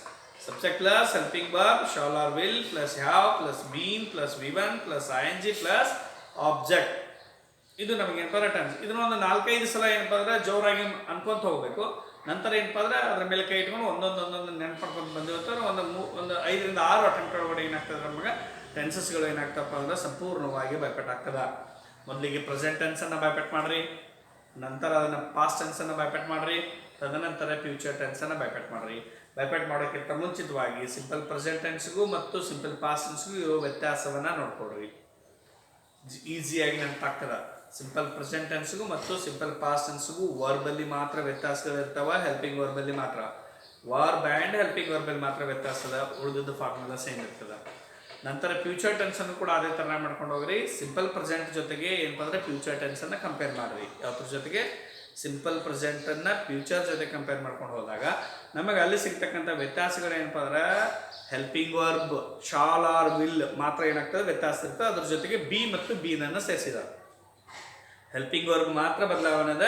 subject plus helping verb shall or will plus have plus been plus V1 plus ing plus object. ಇದು ನಮಗೆ ಏನಪ್ಪ ಅಂದ್ರೆ tense. ಇದನ್ನ ಒಂದು 4-5 ಸಲ ಏನಪ್ಪ ಅಂದ್ರೆ ಜೋರಾಗಿ ಅನ್ಕೊಂತ ಹೋಗ್ಬೇಕು. ನಂತರ ಏನಪ್ಪ ಅಂದ್ರೆ ಅದ್ರ ಮೇಲೆ ಕೈ ಇಟ್ಕೊಂಡು ಒಂದೊಂದು ನೆನಪು ಮಾಡ್ಕೊಂಡು ಬಂದಿರ್ತಾರೆ. ಒಂದು 5-6 ಅಟೆಂಪ್ಟ್ ಒಳಗಡೆ ಏನಾಗ್ತದೆ ನಮಗೆ ಟೆನ್ಸಸ್ಗಳು ಏನಾಗ್ತಪ್ಪ ಅಂದ್ರೆ ಸಂಪೂರ್ಣವಾಗಿ ಬೈಪೆಟ್ ಆಗ್ತದೆ. ಮೊದಲಿಗೆ ಪ್ರೆಸೆಂಟ್ ಟೆನ್ಸನ್ನು ಬೈಪೆಟ್ ಮಾಡಿರಿ, ನಂತರ ಅದನ್ನು ಪಾಸ್ಟ್ ಟೆನ್ಸನ್ನು ಬೈಪೆಟ್ ಮಾಡಿರಿ, ತದನಂತರ ಫ್ಯೂಚರ್ ಟೆನ್ಸನ್ನು ಬೈಪೆಟ್ ಮಾಡಿರಿ. ಬೈಪೆಟ್ ಮಾಡೋಕ್ಕಿಂತ ಮುಂಚಿತವಾಗಿ ಸಿಂಪಲ್ ಪ್ರೆಸೆಂಟ್ ಟೆನ್ಸ್ಗೂ ಮತ್ತು ಸಿಂಪಲ್ ಪಾಸ್ಟ್ ಟೆನ್ಸ್ಗೂ ಇರೋ ವ್ಯತ್ಯಾಸವನ್ನು ನೋಡ್ಕೊಡ್ರಿ. ಈಸಿಯಾಗಿ ನೆನಪಾಗ್ತದೆ. ಸಿಂಪಲ್ ಪ್ರೆಸೆಂಟ್ ಟೆನ್ಸ್ಗೂ ಮತ್ತು ಸಿಂಪಲ್ ಪಾಸ್ಟ್ ಟೆನ್ಸ್ಗೂ ವರ್ಬಲ್ಲಿ ಮಾತ್ರ ವ್ಯತ್ಯಾಸಗಳಿರ್ತಾವೆ. ಹೆಲ್ಪಿಂಗ್ ವರ್ಬಲ್ಲಿ ಮಾತ್ರ, ವರ್ಬ್ ಆ್ಯಂಡ್ ಹೆಲ್ಪಿಂಗ್ ವರ್ಬಲ್ಲಿ ಮಾತ್ರ ವ್ಯತ್ಯಾಸದ, ಉಳಿದಿದ್ದು ಫಾರ್ಮುಲಾ ಸೇಮ್ ಇರ್ತದೆ. ನಂತರ ಫ್ಯೂಚರ್ ಟೆನ್ಸನ್ನು ಕೂಡ ಅದೇ ಥರ ಮಾಡ್ಕೊಂಡು ಹೋಗ್ರಿ. ಸಿಂಪಲ್ ಪ್ರೆಸೆಂಟ್ ಜೊತೆಗೆ ಏನಪ್ಪ ಅಂದರೆ ಫ್ಯೂಚರ್ ಟೆನ್ಸನ್ನು ಕಂಪೇರ್ ಮಾಡಿರಿ. ಯಾವ್ದ್ರ ಜೊತೆಗೆ? ಸಿಂಪಲ್ ಪ್ರೆಸೆಂಟನ್ನು ಫ್ಯೂಚರ್ ಜೊತೆ ಕಂಪೇರ್ ಮಾಡ್ಕೊಂಡು ಹೋದಾಗ ನಮಗೆ ಅಲ್ಲಿ ಸಿಗ್ತಕ್ಕಂಥ ವ್ಯತ್ಯಾಸಗಳು ಏನಪ್ಪ ಅಂದ್ರೆ helping verb shall or will ಮಾತ್ರ ಏನಾಗ್ತದೆ ವ್ಯತ್ಯಾಸ ಇರ್ತದೆ. ಅದ್ರ ಜೊತೆಗೆ ಬಿ ಮತ್ತು ಬೀನನ್ನು ಸೇರಿಸಿದ್ದಾರೆ. ಹೆಲ್ಪಿಂಗ್ ವರ್ಬ್ ಮಾತ್ರ ಬದಲಾವಣೆ ಅದ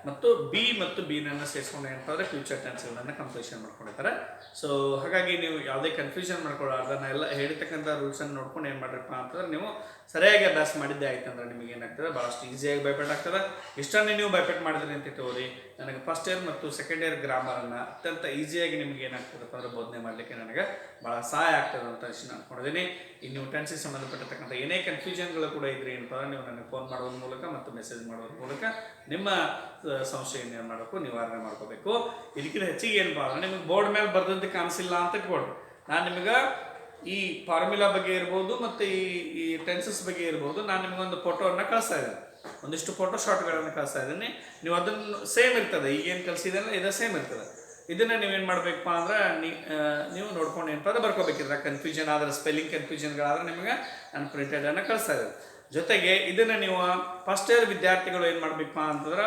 ಮತ್ತು ಬಿ ಮತ್ತು ಬೀನನ್ನು ಸೇರಿಸ್ಕೊಂಡು ಏನಪ್ಪ ಅಂದರೆ ಫ್ಯೂಚರ್ ಟೆನ್ಸ್ಗಳನ್ನು ಕಂಪ್ಲೀಷನ್ ಮಾಡ್ಕೊಂಡಿರ್ತಾರೆ. ಸೊ ಹಾಗಾಗಿ ನೀವು ಯಾವುದೇ ಕನ್ಫ್ಯೂಷನ್ ಮಾಡ್ಕೊಳ್ಳಾರ್ದ ಎಲ್ಲ ಹೇಳಿರ್ತಕ್ಕಂಥ ರೂಲ್ಸನ್ನು ನೋಡ್ಕೊಂಡು ಏನು ಮಾಡಿರಪ್ಪ ಅಂತಂದ್ರೆ ನೀವು ಸರಿಯಾಗಿ ಅಭ್ಯಾಸ ಮಾಡಿದ್ದೆ ಆಯ್ತು ಅಂದ್ರೆ ನಿಮಗೆ ಏನಾಗ್ತದೆ ಭಾಳಷ್ಟು ಈಸಿಯಾಗಿ ಬೈಪೆಟ್ ಆಗ್ತದೆ. ಇಷ್ಟನ್ನೇ ನೀವು ಬೈಪೆಟ್ ಮಾಡಿದ್ರಿ ಅಂತ ತಗೋರಿ, ನನಗೆ ಫಸ್ಟ್ ಇಯರ್ ಮತ್ತು ಸೆಕೆಂಡ್ ಇಯರ್ ಗ್ರಾಮರನ್ನು ಅತ್ಯಂತ ಈಸಿಯಾಗಿ ನಿಮಗೆ ಏನಾಗ್ತದಪ್ಪ ಅಂದ್ರೆ ಬೋಧನೆ ಮಾಡಲಿಕ್ಕೆ ನನಗೆ ಭಾಳ ಸಹಾಯ ಆಗ್ತದೆ ಅಂತ ನಾನು ಅನ್ಕೊಂಡಿದ್ದೀನಿ. ಈ ನೀವು ಟೆನ್ಸಿಗೆ ಸಂಬಂಧಪಟ್ಟಿರ್ತಕ್ಕಂಥ ಏನೇ ಕನ್ಫ್ಯೂಷನ್ಗಳು ಕೂಡ ಇದ್ರೆ ಏನಪ್ಪ ಅಂದ್ರೆ ನೀವು ನನಗೆ ಫೋನ್ ಮಾಡೋದ್ರ ಮೂಲಕ ಮತ್ತು ಮೆಸೇಜ್ ಮಾಡೋದ್ರ ಮೂಲಕ ನಿಮ್ಮ ಸಮಸ್ಯೆಯನ್ನು ಏನು ಮಾಡಬೇಕು, ನಿವಾರಣೆ ಮಾಡ್ಕೋಬೇಕು. ಇದಕ್ಕಿಂತ ಹೆಚ್ಚಿಗೆ ಏನಪ್ಪ ಅಂದ್ರೆ ನಿಮಗೆ ಬೋರ್ಡ್ ಮೇಲೆ ಬರೆದಂತೆ ಕಾಣಿಸಿಲ್ಲ ಅಂತ ಇಟ್ಕೊಳ್ರಿ. ನಾನು ನಿಮಗೆ ಈ ಫಾರ್ಮುಲಾ ಬಗ್ಗೆ ಇರ್ಬೋದು ಮತ್ತು ಈ ಟೆನ್ಸಸ್ ಬಗ್ಗೆ ಇರ್ಬೋದು, ನಾನು ನಿಮಗೊಂದು ಫೋಟೋವನ್ನು ಕಳಿಸ್ತಾ ಇದ್ದೀನಿ, ಒಂದಿಷ್ಟು ಫೋಟೋ ಶಾಟ್ಗಳನ್ನು ಕಳಿಸ್ತಾ ಇದ್ದೀನಿ. ನೀವು ಅದನ್ನು ಸೇಮ್ ಇರ್ತದೆ, ಈಗೇನು ಕಳಿಸಿದೆಲ್ಲ ಇದು ಸೇಮ್ ಇರ್ತದೆ. ಇದನ್ನು ನೀವೇನು ಮಾಡಬೇಕಪ್ಪ ಅಂದ್ರೆ ನೀವು ನೋಡ್ಕೊಂಡು ಏನಪ್ಪ ಅಂದ್ರೆ ಬರ್ಕೋಬೇಕಿದ್ರೆ ಕನ್ಫ್ಯೂಷನ್ ಆದರೆ ಸ್ಪೆಲ್ಲಿಂಗ್ ಕನ್ಫ್ಯೂಷನ್ಗಳಾದ್ರೆ ನಿಮಗೆ ನಾನು ಪ್ರಿಂಟೆಡನ್ನು ಕಳಿಸ್ತಾ ಇದ್ದೀನಿ. ಜೊತೆಗೆ ಇದನ್ನು ನೀವು ಫಸ್ಟ್ ಇಯರ್ ವಿದ್ಯಾರ್ಥಿಗಳು ಏನು ಮಾಡಬೇಕಪ್ಪ ಅಂತಂದ್ರೆ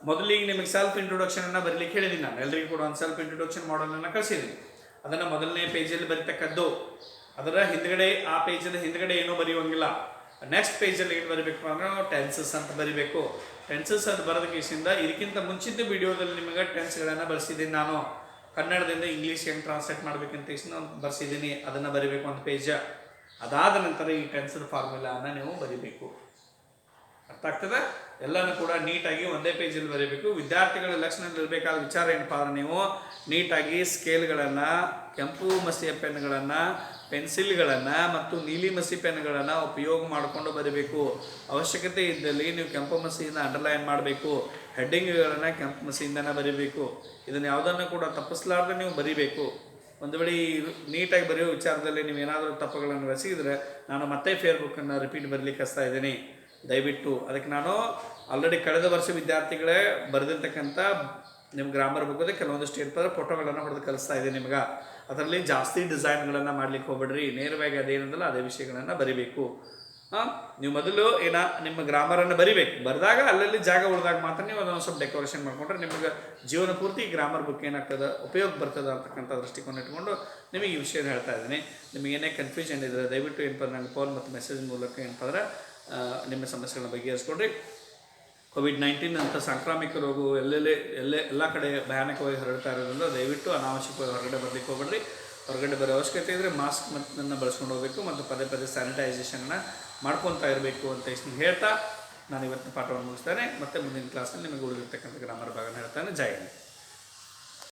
ಮೊದಲಿಗೆ ನಿಮಗೆ ಸೆಲ್ಫ್ ಇಂಟ್ರೊಡಕ್ಷನನ್ನು ಬರಲಿಕ್ಕೆ ಹೇಳಿದ್ದೀನಿ. ನಾನು ಎಲ್ಲರಿಗೂ ಕೂಡ ಒಂದು ಸೆಲ್ಫ್ ಇಂಟ್ರೊಡಕ್ಷನ್ ಮಾಡಲನ್ನು ಕಳಿಸಿದ್ದೀನಿ. ಅದನ್ನು ಮೊದಲನೇ ಪೇಜಲ್ಲಿ ಬರೀತಕ್ಕದ್ದು. ಅದರ ಹಿಂದ್ಗಡೆ ಆ ಪೇಜಲ್ಲಿ ಹಿಂದ್ಗಡೆ ಏನೂ ಬರೆಯುವಂಗಿಲ್ಲ. ನೆಕ್ಸ್ಟ್ ಪೇಜಲ್ಲಿ ಏನು ಬರೀಬೇಕು ಅಂದ್ರೆ ಟೆನ್ಸಸ್ ಅಂತ ಬರೀಬೇಕು. ಟೆನ್ಸಸ್ ಅಂತ ಬರೋದ ಕೇಸಿಂದ ಇದಕ್ಕಿಂತ ಮುಂಚಿನ ವಿಡಿಯೋದಲ್ಲಿ ನಿಮಗೆ ಟೆನ್ಸ್ಗಳನ್ನು ಬರೆಸಿದ್ದೀನಿ ನಾನು. ಕನ್ನಡದಿಂದ ಇಂಗ್ಲೀಷ್ ಹೆಂಗೆ ಟ್ರಾನ್ಸ್ಲೇಟ್ ಮಾಡಬೇಕಂತ ಬರ್ಸಿದ್ದೀನಿ, ಅದನ್ನು ಬರೀಬೇಕು ಒಂದು ಪೇಜ್. ಅದಾದ ನಂತರ ಈ ಟೆನ್ಸರ್ ಫಾರ್ಮುಲಾನ ನೀವು ಬರೀಬೇಕು. ಅರ್ಥ ಆಗ್ತದೆ? ಎಲ್ಲನೂ ಕೂಡ ನೀಟಾಗಿ ಒಂದೇ ಪೇಜಲ್ಲಿ ಬರೀಬೇಕು. ವಿದ್ಯಾರ್ಥಿಗಳ ಲಕ್ಷಣದಲ್ಲಿ ಇರಬೇಕಾದ ವಿಚಾರ ಏನಪ್ಪ ಅಂದ್ರೆ ನೀವು ನೀಟಾಗಿ ಸ್ಕೇಲ್ಗಳನ್ನು, ಕೆಂಪು ಮಸಿಯ ಪೆನ್ಗಳನ್ನು, ಪೆನ್ಸಿಲ್ಗಳನ್ನು ಮತ್ತು ನೀಲಿ ಮಸಿ ಪೆನ್ಗಳನ್ನು ಉಪಯೋಗ ಮಾಡಿಕೊಂಡು ಬರೀಬೇಕು. ಅವಶ್ಯಕತೆ ಇದ್ದಲ್ಲಿ ನೀವು ಕೆಂಪು ಮಸಿಯಿಂದ ಅಂಡರ್ಲೈನ್ ಮಾಡಬೇಕು. ಹೆಡ್ಡಿಂಗ್ಗಳನ್ನು ಕೆಂಪು ಮಸಿಯಿಂದನೇ ಬರೀಬೇಕು. ಇದನ್ನು ಯಾವುದನ್ನು ಕೂಡ ತಪ್ಪಿಸಲಾರ್ದೆ ನೀವು ಬರೀಬೇಕು. ಒಂದು ವೇಳೆ ನೀಟಾಗಿ ಬರೆಯೋ ವಿಚಾರದಲ್ಲಿ ನೀವು ಏನಾದರೂ ತಪ್ಪುಗಳನ್ನು ಎಸಗಿದರೆ ನಾನು ಮತ್ತೆ ಫೇಸ್ಬುಕ್ಕನ್ನು ರಿಪೀಟ್ ಬರಲಿಕ್ಕೆ ಹಚ್ತಾ ಇದ್ದೀನಿ. ದಯವಿಟ್ಟು ಅದಕ್ಕೆ ನಾನು ಆಲ್ರೆಡಿ ಕಳೆದ ವರ್ಷ ವಿದ್ಯಾರ್ಥಿಗಳೇ ಬರೆದಿರ್ತಕ್ಕಂಥ ನಿಮ್ಮ ಗ್ರಾಮರ್ ಬುಕ್ಕದ ಕೆಲವೊಂದಿಷ್ಟು ಏನಪ್ಪ ಫೋಟೋಗಳನ್ನು ಹೊಡೆದು ಕಲಿಸ್ತಾ ಇದ್ದೀನಿ ನಿಮ್ಗೆ. ಅದರಲ್ಲಿ ಜಾಸ್ತಿ ಡಿಸೈನ್ಗಳನ್ನು ಮಾಡ್ಲಿಕ್ಕೆ ಹೋಗ್ಬೇಡ್ರಿ. ನೇರವಾಗಿ ಅದೇನಂದಲ್ಲ ಅದೇ ವಿಷಯಗಳನ್ನು ಬರಿಬೇಕು. ನೀವು ಮೊದಲು ನಿಮ್ಮ ಗ್ರಾಮರನ್ನು ಬರಿಬೇಕು. ಬರೆದಾಗ ಅಲ್ಲಲ್ಲಿ ಜಾಗ ಉಳಿದಾಗ ಮಾತ್ರ ನೀವು ಅದನ್ನು ಸ್ವಲ್ಪ ಡೆಕೋರೇಷನ್ ಮಾಡಿಕೊಂಡ್ರೆ ನಿಮಗೆ ಜೀವನ ಪೂರ್ತಿ ಗ್ರಾಮರ್ ಬುಕ್ ಏನಾಗ್ತದೆ ಉಪಯೋಗ ಬರ್ತದೆ ಅಂತಕ್ಕಂಥ ದೃಷ್ಟಿಕೋನ ಇಟ್ಕೊಂಡು ನಿಮಗೆ ಈ ವಿಷಯ ಹೇಳ್ತಾ ಇದ್ದೀನಿ. ನಿಮಗೆ ಏನೇ ಕನ್ಫ್ಯೂಷನ್ ಇದ್ದರೆ ದಯವಿಟ್ಟು ಏನಪ್ಪ ನನಗೆ ಫೋನ್ ಮತ್ತು ಮೆಸೇಜ್ ಮೂಲಕ ಏನಪ್ಪ ಅಂದ್ರೆ ನಿಮ್ಮ ಸಮಸ್ಯೆಗಳನ್ನ ಬಗೆಹರಿಸ್ಕೊಂಡ್ರಿ. ಕೋವಿಡ್-19 ಅಂತ ಸಾಂಕ್ರಾಮಿಕ ರೋಗವು ಎಲ್ಲ ಕಡೆ ಭಯಾನಕವಾಗಿ ಹರಡ್ತಾ ಇರೋದ್ರಿಂದ ದಯವಿಟ್ಟು ಅನಾವಶ್ಯಕವಾಗಿ ಹೊರಗಡೆ ಬರಲಿಕ್ಕೆ ಹೋಗ್ಬೇಡ್ರಿ. ಹೊರಗಡೆ ಬರೋ ಅವಶ್ಯಕತೆ ಇದ್ದರೆ ಮಾಸ್ಕ್ ಮತ್ತು ಬಳಸ್ಕೊಂಡು ಹೋಗಬೇಕು ಮತ್ತು ಪದೇ ಪದೇ ಸ್ಯಾನಿಟೈಸೇಷನ್ನ ಮಾಡ್ಕೊತಾ ಇರಬೇಕು ಅಂತ ಹೇಳ್ತಾ ನಾನು ಇವತ್ತಿನ ಪಾಠವನ್ನು ಮುಗಿಸ್ತೇನೆ. ಮತ್ತು ಮುಂದಿನ ಕ್ಲಾಸ್ನಲ್ಲಿ ನಿಮಗೆ ಉಳಿದಿರ್ತಕ್ಕಂಥ ಗ್ರಾಮರ್ ಭಾಗನ ಹೇಳ್ತಾನೆ. ಜೈ ಹಿಂದ್.